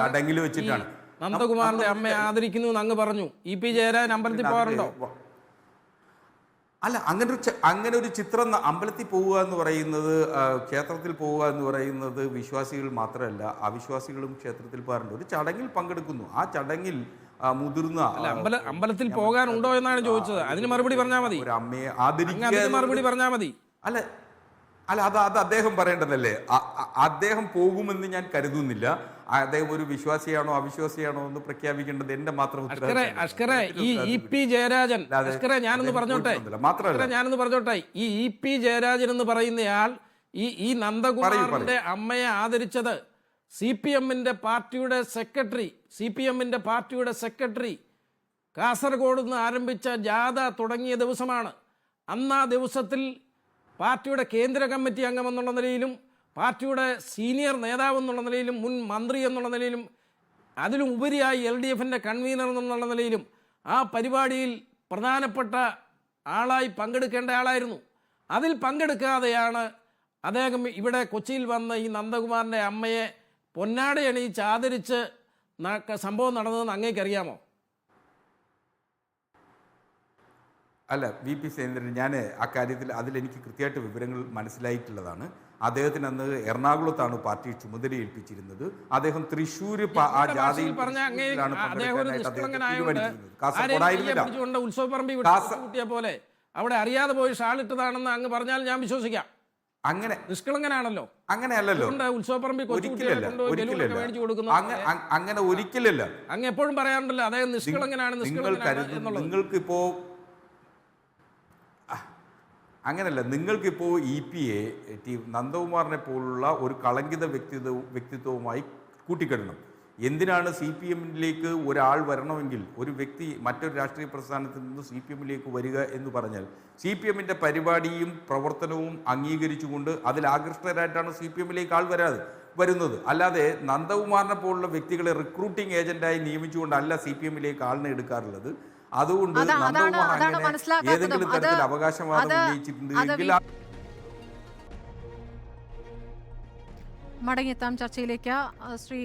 നന്ദകുമാറിന്റെ അമ്മയെ ആദരിക്കുന്നു എന്ന് അങ്ങ് പറഞ്ഞു. EP ജയരാജൻ അമ്പലത്തിൽ പോകാറുണ്ടോ? അല്ല, അങ്ങനെ ഒരു ചിത്രം അമ്പലത്തിൽ പോവുക എന്ന് പറയുന്നത്, ക്ഷേത്രത്തിൽ പോവുക എന്ന് പറയുന്നത് വിശ്വാസികൾ മാത്രമല്ല, അവിശ്വാസികളും ക്ഷേത്രത്തിൽ പോകാറുണ്ട്. ഒരു ചടങ്ങിൽ പങ്കെടുക്കുന്നു, ആ ചടങ്ങിൽ മുതിർന്ന അമ്പലത്തിൽ പോകാനുണ്ടോ എന്നാണ് ചോദിച്ചത്. അതിന് മറുപടി പറഞ്ഞാൽ മതി. ഒരു അമ്മയെ ആദരിക്കുക മറുപടി പറഞ്ഞാൽ മതി. അല്ല, അത് അദ്ദേഹം പറയേണ്ടതല്ലേ. അദ്ദേഹം പോകുമെന്ന് ഞാൻ കരുതുന്നില്ല. അദ്ദേഹം ഒരു വിശ്വാസിയാണോ അവിശ്വാസിയാണോ എന്ന് പ്രഖ്യാപിക്കേണ്ടത് എന്റെ മാത്രം ഞാനൊന്ന് പറഞ്ഞോട്ടെ. ഈ EP ജയരാജൻ എന്ന് പറയുന്നയാൾ ഈ നന്ദകുമാറിന്റെ അമ്മയെ ആദരിച്ചത് CPMന്റെ പാർട്ടിയുടെ സെക്രട്ടറി കാസർഗോഡ് നിന്ന് ആരംഭിച്ച ജാഥ തുടങ്ങിയ ദിവസമാണ്. അന്ന് ആ ദിവസത്തിൽ പാർട്ടിയുടെ കേന്ദ്ര കമ്മിറ്റി അംഗം എന്നുള്ള നിലയിലും പാർട്ടിയുടെ സീനിയർ നേതാവ് എന്നുള്ള നിലയിലും മുൻ മന്ത്രി എന്നുള്ള നിലയിലും അതിലും ഉപരിയായി LDFന്റെ കൺവീനർ എന്നുള്ള നിലയിലും ആ പരിപാടിയിൽ പ്രധാനപ്പെട്ട ആളായി പങ്കെടുക്കേണ്ട ആളായിരുന്നു. അതിൽ പങ്കെടുക്കാതെയാണ് അദ്ദേഹം ഇവിടെ കൊച്ചിയിൽ വന്ന് ഈ നന്ദകുമാറിൻ്റെ അമ്മയെ പൊന്നാട അണിയിച്ച് ആദരിച്ച് സംഭവം നടന്നതെന്ന് അങ്ങേക്കറിയാമോ? അല്ല, VP സേന്ദ്രൻ, ഞാൻ അക്കാര്യത്തിൽ അതിലെനിക്ക് കൃത്യമായിട്ട് വിവരങ്ങൾ മനസ്സിലായിട്ടുള്ളതാണ്. അദ്ദേഹത്തിന് അന്ന് എറണാകുളത്താണ് പാർട്ടി ചുമതല ഏൽപ്പിച്ചിരുന്നത്. അദ്ദേഹം തൃശ്ശൂർ ആ ജാഥയിൽ കാസർഗോഡായിരുന്നില്ല. ഉത്സവപ്പറമ്പ് പോലെ അവിടെ അറിയാതെ പോയി ഷാളിട്ടതാണെന്ന് അങ്ങ് പറഞ്ഞാൽ ഞാൻ വിശ്വസിക്കാം. അങ്ങനെ നിഷ്കളങ്കനാണല്ലോ. അങ്ങനെയല്ലല്ലോ, ഉത്സവപ്പറമ്പിൽ അങ്ങനെ ഒരിക്കലല്ല. അങ്ങ് എപ്പോഴും പറയാറുണ്ടല്ലോ അദ്ദേഹം നിഷ്കളങ്കനാണ്. നിങ്ങൾക്കിപ്പോ അങ്ങനല്ല, നിങ്ങൾക്കിപ്പോൾ EPയെ നന്ദകുമാറിനെ പോലുള്ള ഒരു കളങ്കിത വ്യക്തിത്വവുമായി കൂട്ടിക്കെട്ടണം. എന്തിനാണ് CPMലേക്ക് ഒരാൾ വരണമെങ്കിൽ, ഒരു വ്യക്തി മറ്റൊരു രാഷ്ട്രീയ പ്രസ്ഥാനത്തിൽ നിന്ന് CPMലേക്ക് വരിക എന്ന് പറഞ്ഞാൽ CPMൻ്റെ പരിപാടിയും പ്രവർത്തനവും അംഗീകരിച്ചുകൊണ്ട് അതിൽ ആകൃഷ്ടരായിട്ടാണ് CPMലേക്ക് ആൾ വരുന്നത്. അല്ലാതെ നന്ദകുമാറിനെ പോലുള്ള വ്യക്തികളെ റിക്രൂട്ടിംഗ് ഏജന്റായി നിയമിച്ചുകൊണ്ടല്ല CPMലേക്ക് ആളിനെ എടുക്കാറുള്ളത്. അതുകൊണ്ട് ഏതെങ്കിലും തരത്തിൽ അവകാശവാദം ഉന്നയിച്ചിട്ടുണ്ട് എങ്കിൽ മടങ്ങിയെത്താം ചർച്ചയിലേക്ക്. ശ്രീ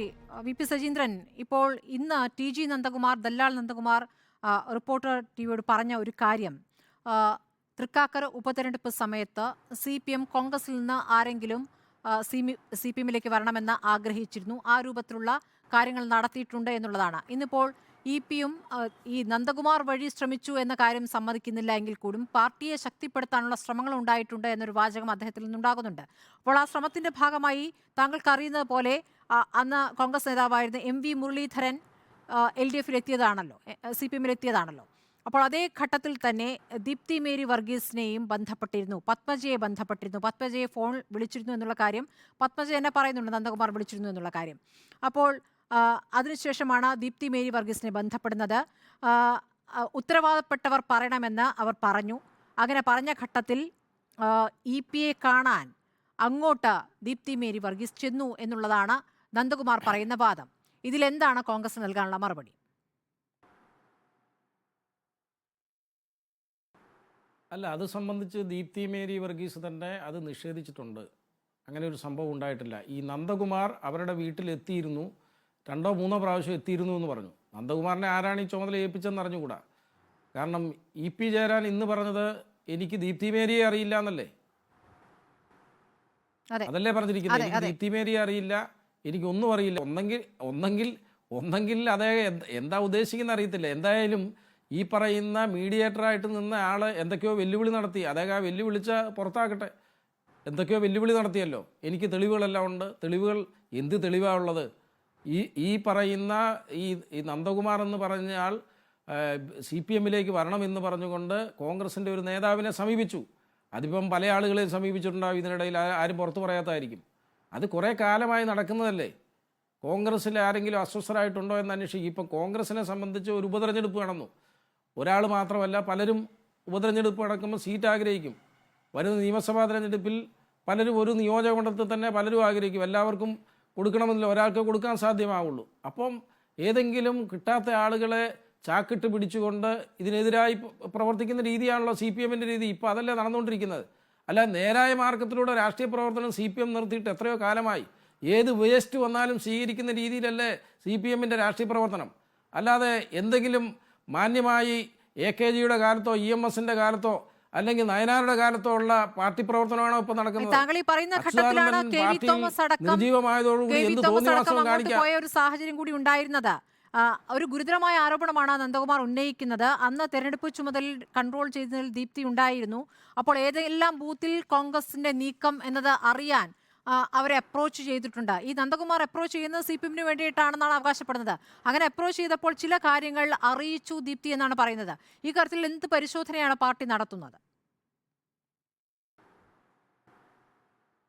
VP സജീന്ദ്രൻ, ഇപ്പോൾ ഇന്ന് TG നന്ദകുമാർ, ദല്ലാൽ നന്ദകുമാർ റിപ്പോർട്ടർ TVയോട് പറഞ്ഞ ഒരു കാര്യം, തൃക്കാക്കര ഉപതെരഞ്ഞെടുപ്പ് സമയത്ത് CPM കോൺഗ്രസിൽ നിന്ന് ആരെങ്കിലും CPMലേക്ക് വരണമെന്ന് ആഗ്രഹിച്ചിരുന്നു. ആ രൂപത്തിലുള്ള കാര്യങ്ങൾ നടത്തിയിട്ടുണ്ട് എന്നുള്ളതാണ്. ഇന്നിപ്പോൾ EPയും ഈ നന്ദകുമാർ വഴി ശ്രമിച്ചു എന്ന കാര്യം സമ്മതിക്കുന്നില്ല എങ്കിൽ കൂടി പാർട്ടിയെ ശക്തിപ്പെടുത്താനുള്ള ശ്രമങ്ങൾ ഉണ്ടായിട്ടുണ്ട് എന്നൊരു വാചകം അദ്ദേഹത്തിൽ നിന്നുണ്ടാകുന്നുണ്ട്. അപ്പോൾ ആ ശ്രമത്തിന്റെ ഭാഗമായി താങ്കൾക്ക് അറിയുന്നത് പോലെ അന്ന് കോൺഗ്രസ് നേതാവായിരുന്ന MV മുരളീധരൻ LDFിലെത്തിയതാണല്ലോ, CPMലെത്തിയതാണല്ലോ. അപ്പോൾ അതേ ഘട്ടത്തിൽ തന്നെ ദീപ്തി മേരി വർഗീസിനെയും ബന്ധപ്പെട്ടിരുന്നു, പത്മജയെ ബന്ധപ്പെട്ടിരുന്നു. പത്മജയെ ഫോൺ വിളിച്ചിരുന്നു എന്നുള്ള കാര്യം പത്മജ തന്നെ പറയുന്നുണ്ട്, നന്ദകുമാർ വിളിച്ചിരുന്നു എന്നുള്ള കാര്യം. അപ്പോൾ അതിനുശേഷമാണ് ദീപ്തി മേരി വർഗീസിനെ ബന്ധപ്പെടുന്നത്. ഉത്തരവാദപ്പെട്ടവർ പറയണമെന്ന് അവർ പറഞ്ഞു. അങ്ങനെ പറഞ്ഞ ഘട്ടത്തിൽ EPയെ കാണാൻ അങ്ങോട്ട് ദീപ്തി മേരി വർഗീസ് ചെന്നു എന്നുള്ളതാണ് നന്ദകുമാർ പറയുന്ന വാദം. ഇതിലെന്താണ് കോൺഗ്രസ് നൽകാനുള്ള മറുപടി? അല്ല, അത് സംബന്ധിച്ച് ദീപ്തി മേരി വർഗീസ് തന്നെ അത് നിഷേധിച്ചിട്ടുണ്ട്. അങ്ങനെ ഒരു സംഭവം ഉണ്ടായിട്ടില്ല. ഈ നന്ദകുമാർ അവരുടെ വീട്ടിലെത്തിയിരുന്നു, 2 3 പ്രാവശ്യം എത്തിയിരുന്നു എന്ന് പറഞ്ഞു. നന്ദകുമാറിനെ ആരാണ് ഈ ചുമതല ഏൽപ്പിച്ചെന്ന് അറിഞ്ഞുകൂടാ. കാരണം EP ജയരാജൻ ഇന്ന് പറഞ്ഞത് എനിക്ക് ദീപ്തി മേരിയെ അറിയില്ല എന്നല്ലേ, അതല്ലേ പറഞ്ഞിരിക്കുന്നത്. എനിക്ക് ദീപ്തി മേരിയെ അറിയില്ല, എനിക്കൊന്നും അറിയില്ല. ഒന്നെങ്കിൽ അദ്ദേഹം എന്താ ഉദ്ദേശിക്കുന്ന അറിയത്തില്ല. എന്തായാലും ഈ പറയുന്ന മീഡിയേറ്ററായിട്ട് നിന്ന ആൾ എന്തൊക്കെയോ വെല്ലുവിളി നടത്തി. അദ്ദേഹം ആ വെല്ലുവിളിച്ച പുറത്താക്കട്ടെ. എന്തൊക്കെയോ വെല്ലുവിളി നടത്തിയല്ലോ. എനിക്ക് തെളിവുകളെല്ലാം ഉണ്ട്. തെളിവുകൾ എന്ത് തെളിവാണ് ഉള്ളത്? ഈ പറയുന്ന ഈ നന്ദകുമാർ എന്ന് പറഞ്ഞ ആൾ CPMലേക്ക് വരണമെന്ന് പറഞ്ഞുകൊണ്ട് കോൺഗ്രസിൻ്റെ ഒരു നേതാവിനെ സമീപിച്ചു. അതിപ്പം പല ആളുകളെയും സമീപിച്ചിട്ടുണ്ടാവും. ഇതിനിടയിൽ ആരും പുറത്തു പറയാത്തതായിരിക്കും. അത് കുറേ കാലമായി നടക്കുന്നതല്ലേ. കോൺഗ്രസ്സിൽ ആരെങ്കിലും അസ്വസ്ഥരായിട്ടുണ്ടോ എന്ന് അന്വേഷിക്കും. ഇപ്പം കോൺഗ്രസിനെ സംബന്ധിച്ച് ഒരു ഉപതെരഞ്ഞെടുപ്പ് നടന്നു. ഒരാൾ മാത്രമല്ല, പലരും ഉപതെരഞ്ഞെടുപ്പ് നടക്കുമ്പോൾ സീറ്റ് ആഗ്രഹിക്കും. വരുന്ന നിയമസഭാ തെരഞ്ഞെടുപ്പിൽ പലരും ഒരു നിയോജക മണ്ഡലത്തിൽ തന്നെ പലരും ആഗ്രഹിക്കും. എല്ലാവർക്കും കൊടുക്കണമെന്നില്ല, ഒരാൾക്ക് കൊടുക്കാൻ സാധ്യമാവുള്ളൂ. അപ്പം ഏതെങ്കിലും കിട്ടാത്ത ആളുകളെ ചാക്കിട്ട് പിടിച്ചുകൊണ്ട് ഇതിനെതിരായി പ്രവർത്തിക്കുന്ന രീതിയാണല്ലോ CPMൻ്റെ രീതി. ഇപ്പോൾ അതല്ലേ നടന്നുകൊണ്ടിരിക്കുന്നത്. അല്ല, നേരായ മാർഗത്തിലൂടെ രാഷ്ട്രീയ പ്രവർത്തനം CPM നിർത്തിയിട്ട് എത്രയോ കാലമായി. ഏത് വേസ്റ്റ് വന്നാലും സ്വീകരിക്കുന്ന രീതിയിലല്ലേ CPMൻ്റെ രാഷ്ട്രീയ പ്രവർത്തനം. അല്ലാതെ എന്തെങ്കിലും മാന്യമായി AKGയുടെ കാലത്തോ EMSൻ്റെ കാലത്തോ അല്ലെങ്കിൽ നയനാരുടെ കാലത്തോ ഉള്ള പാർട്ടി പ്രവർത്തനമാണോ ഇപ്പൊ നടക്കുന്നത്? താങ്കൾ ഈ പറയുന്ന ഘട്ടത്തിലാണ് നിർജീവമായതോടുകൂടി എന്ത് തോന്നിവാസവും കാണിക്കാം പോയ ഒരു സാഹചര്യം കൂടി ഉണ്ടായിരുന്നത്. ഒരു ഗുരുതരമായ ആരോപണമാണ് നന്ദകുമാർ ഉന്നയിക്കുന്നത്. അന്ന് തെരഞ്ഞെടുപ്പ് ചുമതല കൺട്രോൾ ചെയ്തതിൽ ദീപ്തി ഉണ്ടായിരുന്നു. അപ്പോൾ ഏതെല്ലാം ബൂത്തിൽ കോൺഗ്രസിന്റെ നീക്കം എന്നത് അറിയാൻ അവരെ അപ്രോച്ച് ചെയ്തിട്ടുണ്ട്. ഈ നന്ദകുമാർ അപ്രോച്ച് ചെയ്യുന്നത് CPMന് വേണ്ടിയിട്ടാണെന്നാണ് അവകാശപ്പെടുന്നത്. അങ്ങനെ അപ്രോച്ച് ചെയ്തപ്പോൾ ചില കാര്യങ്ങൾ അറിയിച്ചു ദീപ്തി എന്നാണ് പറയുന്നത്. ഈ കാര്യത്തിൽ എന്ത് പരിശോധനയാണ് പാർട്ടി നടത്തുന്നത്?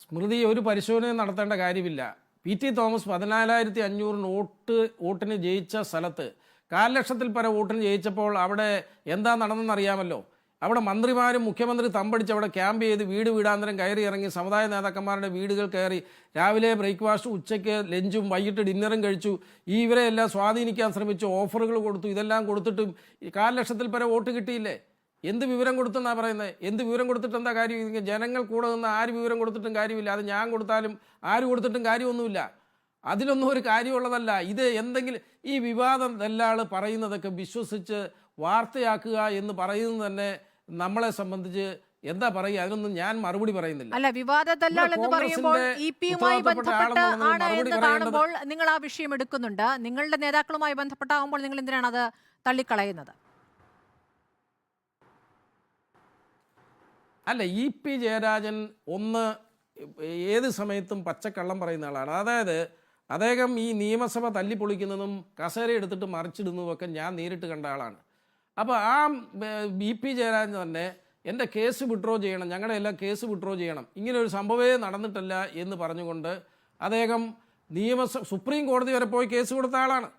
സ്മൃതി, ഒരു പരിശോധന നടത്തേണ്ട കാര്യമില്ല. PT തോമസ് 14,500 വോട്ടിന് ജയിച്ച സ്ഥലത്ത് 4 ലക്ഷത്തിൽ പരം വോട്ടിന് ജയിച്ചപ്പോൾ അവിടെ എന്താ നടന്നെന്നറിയാമല്ലോ. അവിടെ മന്ത്രിമാരും മുഖ്യമന്ത്രി തമ്പടിച്ച് അവിടെ ക്യാമ്പ് ചെയ്ത് വീടാന്തരം കയറി ഇറങ്ങി സമുദായ നേതാക്കന്മാരുടെ വീടുകൾ കയറി രാവിലെ ബ്രേക്ക്ഫാസ്റ്റ്, ഉച്ചയ്ക്ക് ലഞ്ചും, വൈകിട്ട് ഡിന്നറും കഴിച്ചു. ഇവരെ എല്ലാം സ്വാധീനിക്കാൻ ശ്രമിച്ചു, ഓഫറുകൾ കൊടുത്തു. ഇതെല്ലാം കൊടുത്തിട്ടും 4 ലക്ഷത്തിൽ പരം വോട്ട് കിട്ടിയില്ലേ? എന്ത് വിവരം കൊടുത്തെന്നാണ് പറയുന്നത്? എന്ത് വിവരം കൊടുത്തിട്ട് എന്താ കാര്യം? ജനങ്ങൾ കൂടെ നിന്ന് ആര് വിവരം കൊടുത്തിട്ടും കാര്യമില്ല. അത് ഞാൻ കൊടുത്താലും ആര് കൊടുത്തിട്ടും കാര്യമൊന്നുമില്ല. അതിലൊന്നും ഒരു കാര്യമുള്ളതല്ല. ഇത് എന്തെങ്കിലും ഈ വിവാദം ദല്ലാൾ പറയുന്നതൊക്കെ വിശ്വസിച്ച് വാർത്തയാക്കുക എന്ന് പറയുന്നത് തന്നെ നമ്മളെ സംബന്ധിച്ച് എന്താ പറയുക, അതിനൊന്നും ഞാൻ മറുപടി പറയുന്നില്ല. അല്ല, വിവാദ ദല്ലാൾ എന്ന് പറയുമ്പോൾ ഇപിയുമായി ബന്ധപ്പെട്ട് ആണ് എന്ന് കാണുമ്പോൾ നിങ്ങൾ ആ വിഷയം എടുക്കുന്നുണ്ട്. നിങ്ങളുടെ നേതാക്കളുമായി ബന്ധപ്പെട്ടാകുമ്പോൾ നിങ്ങൾ എന്തിനാണ് അത് തള്ളിക്കളയുന്നത്? അല്ല, EP ജയരാജൻ ഏത് സമയത്തും പച്ചക്കള്ളം പറയുന്ന ആളാണ്. അതായത് അദ്ദേഹം ഈ നിയമസഭ തല്ലിപ്പൊളിക്കുന്നതും കസേര എടുത്തിട്ട് മറിച്ചിടുന്നതുമൊക്കെ ഞാൻ നേരിട്ട് കണ്ട ആളാണ്. അപ്പോൾ ആ BP ജയരാജൻ തന്നെ എൻ്റെ കേസ് വിഡ്രോ ചെയ്യണം, ഞങ്ങളുടെ എല്ലാം കേസ് വിഡ്രോ ചെയ്യണം, ഇങ്ങനെ ഒരു സംഭവമേ നടന്നിട്ടില്ല എന്ന് പറഞ്ഞുകൊണ്ട് അദ്ദേഹം സുപ്രീം കോടതി വരെ പോയി കേസ് കൊടുത്ത ആളാണ്.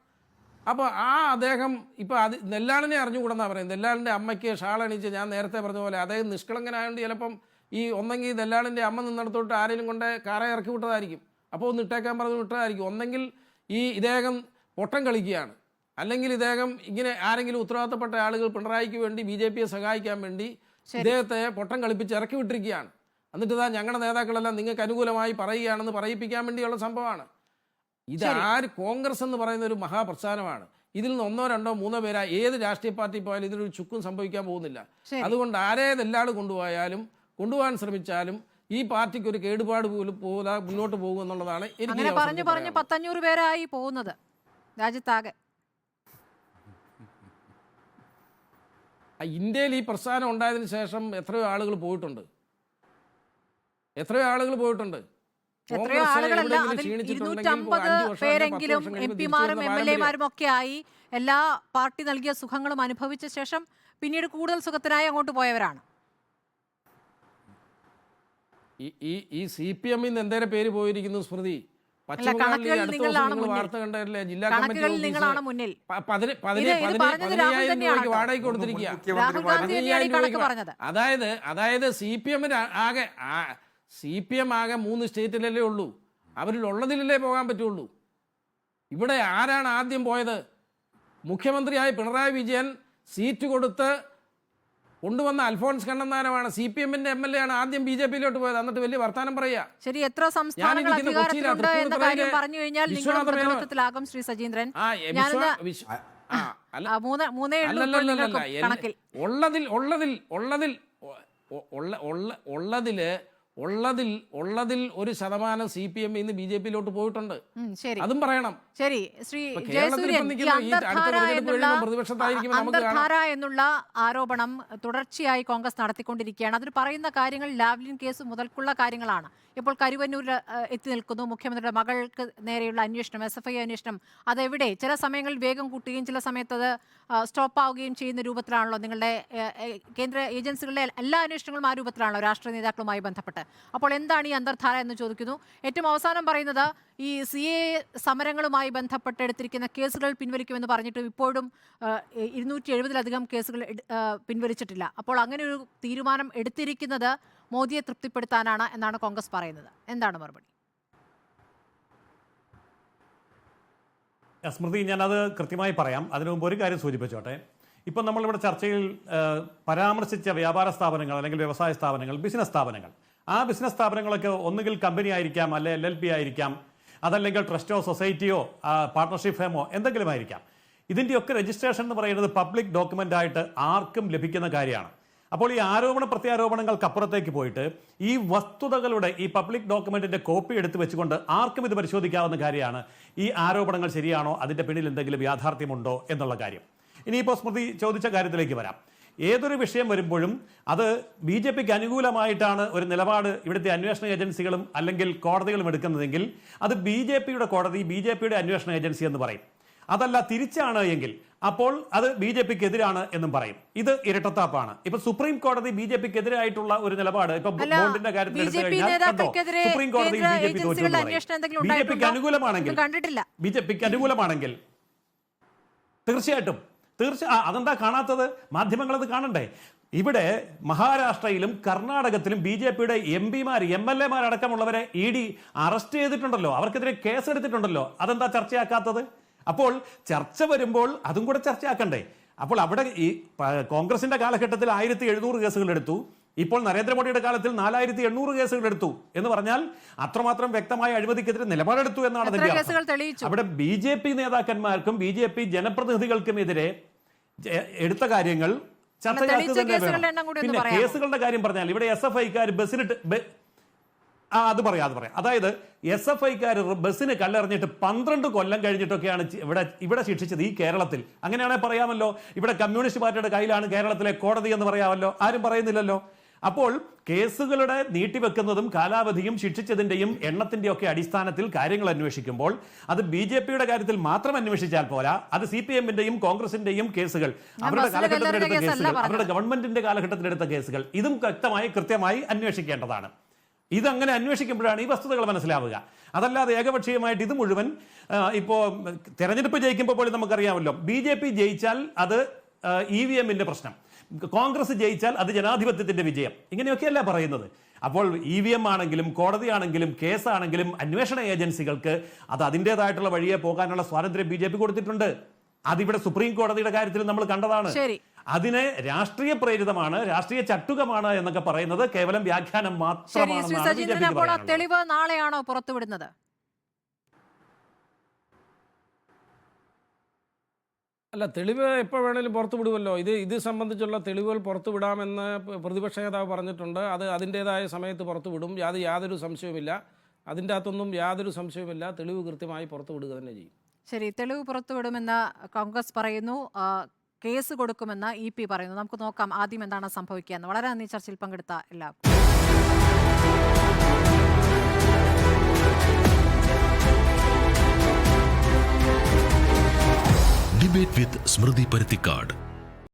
അപ്പോൾ അദ്ദേഹം ഇപ്പോൾ നെല്ലാളിനെ അറിഞ്ഞുകൂടെന്നാണ് പറയുന്നത്. നെല്ലാളിൻ്റെ അമ്മയ്ക്ക് ഷാളണിച്ച് ഞാൻ നേരത്തെ പറഞ്ഞ പോലെ അദ്ദേഹം നിഷ്കളങ്കനായതുകൊണ്ട് ചിലപ്പം ഒന്നെങ്കിൽ നെല്ലാളിൻ്റെ അമ്മ നിന്നിടത്തോട്ട് ആരെങ്കിലും കൊണ്ട് കാറെ ഇറക്കി വിട്ടതായിരിക്കും, അപ്പോൾ ഒന്ന് ഇട്ടേക്കാൻ പറഞ്ഞു വിട്ടതായിരിക്കും. ഒന്നെങ്കിൽ ഇദ്ദേഹം പൊട്ടം കളിക്കുകയാണ്, അല്ലെങ്കിൽ ഇദ്ദേഹം ഇങ്ങനെ ആരെങ്കിലും ഉത്തരവാദിത്തപ്പെട്ട ആളുകൾ പിണറായിക്ക് വേണ്ടി BJPയെ സഹായിക്കാൻ വേണ്ടി ഇദ്ദേഹത്തെ പൊട്ടം കളിപ്പിച്ച് ഇറക്കി വിട്ടിരിക്കുകയാണ്. എന്നിട്ട് ഞങ്ങളുടെ നേതാക്കളെല്ലാം നിങ്ങൾക്ക് അനുകൂലമായി പറയുകയാണെന്ന് പറയിപ്പിക്കാൻ വേണ്ടിയുള്ള സംഭവമാണ് ഇത്. കോൺഗ്രസ് എന്ന് പറയുന്ന ഒരു മഹാപ്രസ്ഥാനമാണ്. ഇതിൽ നിന്ന് 1, 2, 3 പേരാ ഏത് രാഷ്ട്രീയ പാർട്ടി പോയാലും ഇതിനൊരു ചുക്കും സംഭവിക്കാൻ പോകുന്നില്ല. അതുകൊണ്ട് ആരേതെല്ലാവരും കൊണ്ടുപോകാൻ ശ്രമിച്ചാലും ഈ പാർട്ടിക്ക് ഒരു കേടുപാട് പോലും മുന്നോട്ട് പോകും എന്നുള്ളതാണ് എനിക്ക് പറഞ്ഞു 500 പേരായി പോകുന്നത് രാജ്യത്താകെ. ഇന്ത്യയിൽ ഈ പ്രസ്ഥാനം ഉണ്ടായതിനു ശേഷം എത്രയോ ആളുകൾ പോയിട്ടുണ്ട്. എത്രയോ ആളുകളല്ല, അതിൽ 250 പേരെങ്കിലും MP-മാരും MLA-മാരും ഒക്കെ ആയി എല്ലാ പാർട്ടി നൽകിയ സുഖങ്ങളും അനുഭവിച്ച ശേഷം പിന്നീട് കൂടുതൽ സുഖത്തിനായി അങ്ങോട്ട് പോയവരാണ്. ഈ CPM ന്ന് എന്തേരെ പേര് പോയിരിക്കുന്നു സ്മൃതി? വാർത്ത കണ്ടല്ലേ, ജില്ലാ കമ്മിറ്റി വാടകയ്ക്ക് കൊടുത്തിരിക്കുക. അതായത് CPM ആകെ 3 സ്റ്റേറ്റിലല്ലേ ഉള്ളൂ, അവരിലുള്ളതിലല്ലേ പോകാൻ പറ്റുള്ളൂ. ഇവിടെ ആരാണ് ആദ്യം പോയത്? മുഖ്യമന്ത്രിയായ പിണറായി വിജയൻ സീറ്റ് കൊടുത്ത് കൊണ്ടുവന്ന അൽഫോൺസ് കണ്ണന്താനമാണ്. CPM-ന്റെ MLA ആണ് ആദ്യം BJP-യിലോട്ട് പോയത്. എന്നിട്ട് വലിയ വർത്താനം പറയാ. ശരി, എത്ര സംസ്ഥാനങ്ങൾ അധികാരത്തിലുണ്ട് എന്ന കാര്യം പറഞ്ഞു കഴിഞ്ഞാൽ നിങ്ങളുടെ പ്രതിരോധത്തിലാകും ശ്രീ സജീന്ദ്രൻ. ഉള്ളതിൽ 1% CPM ഇന്ന് BJP-യിലോട്ട് പോയിട്ടുണ്ട്. അതും പറയണം. ശരി, ശ്രീ ജയസൂര്യൻ, അന്തർധാര എന്നുള്ള ആരോപണം തുടർച്ചയായി കോൺഗ്രസ് നടത്തിക്കൊണ്ടിരിക്കുകയാണ്. അതിൽ പറയുന്ന കാര്യങ്ങൾ ലാവ്ലിൻ കേസ് മുതൽക്കുള്ള കാര്യങ്ങളാണ്. ഇപ്പോൾ കരുവന്നൂരിൽ എത്തി നിൽക്കുന്നു. മുഖ്യമന്ത്രിയുടെ മകൾക്ക് നേരെയുള്ള അന്വേഷണം, SFI അന്വേഷണം, അതെവിടെ? ചില സമയങ്ങളിൽ വേഗം കൂട്ടുകയും ചില സമയത്ത് അത് സ്റ്റോപ്പ് ആവുകയും ചെയ്യുന്ന രൂപത്തിലാണല്ലോ നിങ്ങളുടെ കേന്ദ്ര ഏജൻസികളുടെ എല്ലാ അന്വേഷണങ്ങളും ആ രൂപത്തിലാണല്ലോ രാഷ്ട്രീയ നേതാക്കളുമായി ബന്ധപ്പെട്ട്. അപ്പോൾ എന്താണ് ഈ അന്തർധാര എന്ന് ചോദിക്കുന്നു. ഏറ്റവും അവസാനം പറയുന്നത് ഈ CA സമരങ്ങളുമായി ബന്ധപ്പെട്ട് എടുത്തിരിക്കുന്ന കേസുകൾ പിൻവലിക്കുമെന്ന് പറഞ്ഞിട്ടും ഇപ്പോഴും 270-ലധികം കേസുകൾ പിൻവലിച്ചിട്ടില്ല. അപ്പോൾ അങ്ങനെ ഒരു തീരുമാനം എടുത്തിരിക്കുന്നത് മോദിയെ തൃപ്തിപ്പെടുത്താനാണ് എന്നാണ് കോൺഗ്രസ് പറയുന്നത്. എന്താണ് മറുപടി? സ്മൃതി, ഞാനത് കൃത്യമായി പറയാം. അതിനു മുമ്പ് ഒരു കാര്യം സൂചിപ്പിച്ചോട്ടെ. ഇപ്പം നമ്മളിവിടെ ചർച്ചയിൽ പരാമർശിച്ച വ്യാപാര സ്ഥാപനങ്ങൾ അല്ലെങ്കിൽ വ്യവസായ സ്ഥാപനങ്ങൾ, ബിസിനസ് സ്ഥാപനങ്ങൾ, ആ ബിസിനസ് സ്ഥാപനങ്ങളൊക്കെ ഒന്നുകിൽ കമ്പനി ആയിരിക്കാം, അല്ലെ LLP ആയിരിക്കാം, അതല്ലെങ്കിൽ ട്രസ്റ്റോ സൊസൈറ്റിയോ പാർട്ണർഷിപ്പ് ഫേമോ എന്തെങ്കിലും ആയിരിക്കാം. ഇതിൻ്റെയൊക്കെ രജിസ്ട്രേഷൻ എന്ന് പറയുന്നത് പബ്ലിക് ഡോക്യുമെൻ്റ് ആയിട്ട് ആർക്കും ലഭിക്കുന്ന കാര്യമാണ്. അപ്പോൾ ഈ ആരോപണ പ്രത്യാരോപണങ്ങൾക്ക് അപ്പുറത്തേക്ക് പോയിട്ട് ഈ വസ്തുതകളുടെ ഈ പബ്ലിക് ഡോക്യുമെന്റിന്റെ കോപ്പി എടുത്ത് വെച്ചുകൊണ്ട് ആർക്കും ഇത് പരിശോധിക്കാവുന്ന കാര്യമാണ് ഈ ആരോപണങ്ങൾ ശരിയാണോ, അതിന്റെ പിന്നിൽ എന്തെങ്കിലും യാഥാർത്ഥ്യമുണ്ടോ എന്നുള്ള കാര്യം. ഇനിയിപ്പോൾ സ്മൃതി ചോദിച്ച കാര്യത്തിലേക്ക് വരാം. ഏതൊരു വിഷയം വരുമ്പോഴും അത് BJPക്ക് അനുകൂലമായിട്ടാണ് ഒരു നിലപാട് ഇവിടുത്തെ അന്വേഷണ ഏജൻസികളും അല്ലെങ്കിൽ കോടതികളും എടുക്കുന്നതെങ്കിൽ അത് BJPയുടെ കോടതി, BJPയുടെ അന്വേഷണ ഏജൻസി എന്ന് പറയും. അതല്ല തിരിച്ചാണ് എങ്കിൽ അപ്പോൾ അത് BJPക്ക് എതിരാണ് എന്നും പറയും. ഇത് ഇരട്ടത്താപ്പാണ്. ഇപ്പൊ സുപ്രീം കോടതി BJPക്ക് എതിരായിട്ടുള്ള ഒരു നിലപാട് ഇപ്പൊ ബോണ്ടിന്റെ കാര്യത്തിൽ എടുത്തു കഴിഞ്ഞാൽ സുപ്രീം കോടതി BJP തോറ്റു. BJPക്ക് അനുകൂലമാണെങ്കിൽ തീർച്ചയായിട്ടും അതെന്താ കാണാത്തത്? മാധ്യമങ്ങൾ അത് കാണണ്ടേ? ഇവിടെ മഹാരാഷ്ട്രയിലും കർണാടകത്തിലും BJPയുടെ MP-മാർ MLA-മാർ അടക്കമുള്ളവരെ ED അറസ്റ്റ് ചെയ്തിട്ടുണ്ടല്ലോ, അവർക്കെതിരെ കേസെടുത്തിട്ടുണ്ടല്ലോ. അതെന്താ ചർച്ചയാക്കാത്തത്? അപ്പോൾ ചർച്ച വരുമ്പോൾ അതും കൂടെ ചർച്ചയാക്കണ്ടേ? അപ്പോൾ അവിടെ ഈ കോൺഗ്രസിന്റെ കാലഘട്ടത്തിൽ 1700 കേസുകൾ എടുത്തു, ഇപ്പോൾ നരേന്ദ്രമോദിയുടെ കാലത്തിൽ 4800 കേസുകൾ എടുത്തു എന്ന് പറഞ്ഞാൽ അത്രമാത്രം വ്യക്തമായ അഴിമതിക്കെതിരെ നിലപാടെടുത്തു എന്നാണ് അതിന്റെ അർത്ഥം. അവിടെ BJP നേതാക്കന്മാർക്കും BJP ജനപ്രതിനിധികൾക്കും എതിരെ എടുത്ത കാര്യങ്ങൾ ചർച്ചയാക്കുക തെളിയിച്ച തന്നെ കേസുകളുടെ എണ്ണം വേണം. കൂടി ഒന്ന് പിന്നെ പറയാമോ? കേസുകളുടെ കാര്യം പറഞ്ഞാൽ ഇവിടെ SFIക്കാർ ബസ്സിലിട്ട് അത് പറയാം. അതായത് SFIക്കാർ ബസ്സിന് കല്ലെറിഞ്ഞിട്ട് 12 കൊല്ലം കഴിഞ്ഞിട്ടൊക്കെയാണ് ഇവിടെ ശിക്ഷിച്ചത് ഈ കേരളത്തിൽ. അങ്ങനെയാണെങ്കിൽ പറയാമല്ലോ ഇവിടെ കമ്മ്യൂണിസ്റ്റ് പാർട്ടിയുടെ കയ്യിലാണ് കേരളത്തിലെ കോടതി എന്ന് പറയാമല്ലോ. ആരും പറയുന്നില്ലല്ലോ. അപ്പോൾ കേസുകളുടെ നീട്ടിവെക്കുന്നതും കാലാവധിയും ശിക്ഷിച്ചതിന്റെയും എണ്ണത്തിന്റെയും ഒക്കെ അടിസ്ഥാനത്തിൽ കാര്യങ്ങൾ അന്വേഷിക്കുമ്പോൾ അത് BJPയുടെ കാര്യത്തിൽ മാത്രം അന്വേഷിച്ചാൽ പോരാ. അത് CPMന്റെയും കോൺഗ്രസിന്റെയും കേസുകൾ, അവരുടെ കാലഘട്ടത്തിലെടുത്ത കേസുകൾ, അവരുടെ ഗവൺമെന്റിന്റെ കാലഘട്ടത്തിലെടുത്ത കേസുകൾ, ഇതും കൃത്യമായി അന്വേഷിക്കേണ്ടതാണ്. ഇതങ്ങനെ അന്വേഷിക്കുമ്പോഴാണ് ഈ വസ്തുതകൾ മനസ്സിലാവുക. അതല്ലാതെ ഏകപക്ഷീയമായിട്ട് ഇത് മുഴുവൻ ഇപ്പോൾ തെരഞ്ഞെടുപ്പ് ജയിക്കുമ്പോൾ പോലും നമുക്കറിയാമല്ലോ, BJP ജയിച്ചാൽ അത് EVMന്റെ പ്രശ്നം, കോൺഗ്രസ് ജയിച്ചാൽ അത് ജനാധിപത്യത്തിന്റെ വിജയം, ഇങ്ങനെയൊക്കെയല്ല പറയുന്നത്. അപ്പോൾ EVM ആണെങ്കിലും കോടതിയാണെങ്കിലും കേസാണെങ്കിലും അന്വേഷണ ഏജൻസികൾക്ക് അത് അതിൻ്റെതായിട്ടുള്ള വഴിയെ പോകാനുള്ള സ്വാതന്ത്ര്യം BJP കൊടുത്തിട്ടുണ്ട്. അതിവിടെ സുപ്രീം കോടതിയുടെ കാര്യത്തിൽ നമ്മൾ കണ്ടതാണ്. അതിനെ രാഷ്ട്രീയ പ്രേരിതമാണ്, രാഷ്ട്രീയ ചട്ടുകമാണ് എന്നൊക്കെ പറയുന്നത് കേവലം വ്യാഖ്യാനം മാത്രമാണ്. തെളിവ് നാളെയാണോ പുറത്തുവിടുന്നത്? അല്ല, തെളിവ് എപ്പോൾ വേണേലും പുറത്തു വിടുമല്ലോ. ഇത് സംബന്ധിച്ചുള്ള തെളിവുകൾ പുറത്തു വിടാമെന്ന് പ്രതിപക്ഷ നേതാവ് പറഞ്ഞിട്ടുണ്ട്. അത് അതിൻ്റേതായ സമയത്ത് പുറത്തു വിടും. യാതൊരു സംശയവുമില്ല. അതിൻ്റെ അകത്തൊന്നും യാതൊരു സംശയവുമില്ല. തെളിവ് കൃത്യമായി പുറത്തു വിടുക തന്നെ ചെയ്യും. ശരി, തെളിവ് പുറത്തുവിടുമെന്ന് കോൺഗ്രസ് പറയുന്നു, കേസ് കൊടുക്കുമെന്ന് EP പറയുന്നു. നമുക്ക് നോക്കാം ആദ്യം എന്താണ് സംഭവിക്കുക എന്ന്. വളരെ നന്ദി ചർച്ചയിൽ പങ്കെടുത്ത എല്ലാവർക്കും. ഡിബേറ്റ് വിത്ത് സ്മൃതി പരുത്തിക്കാട്.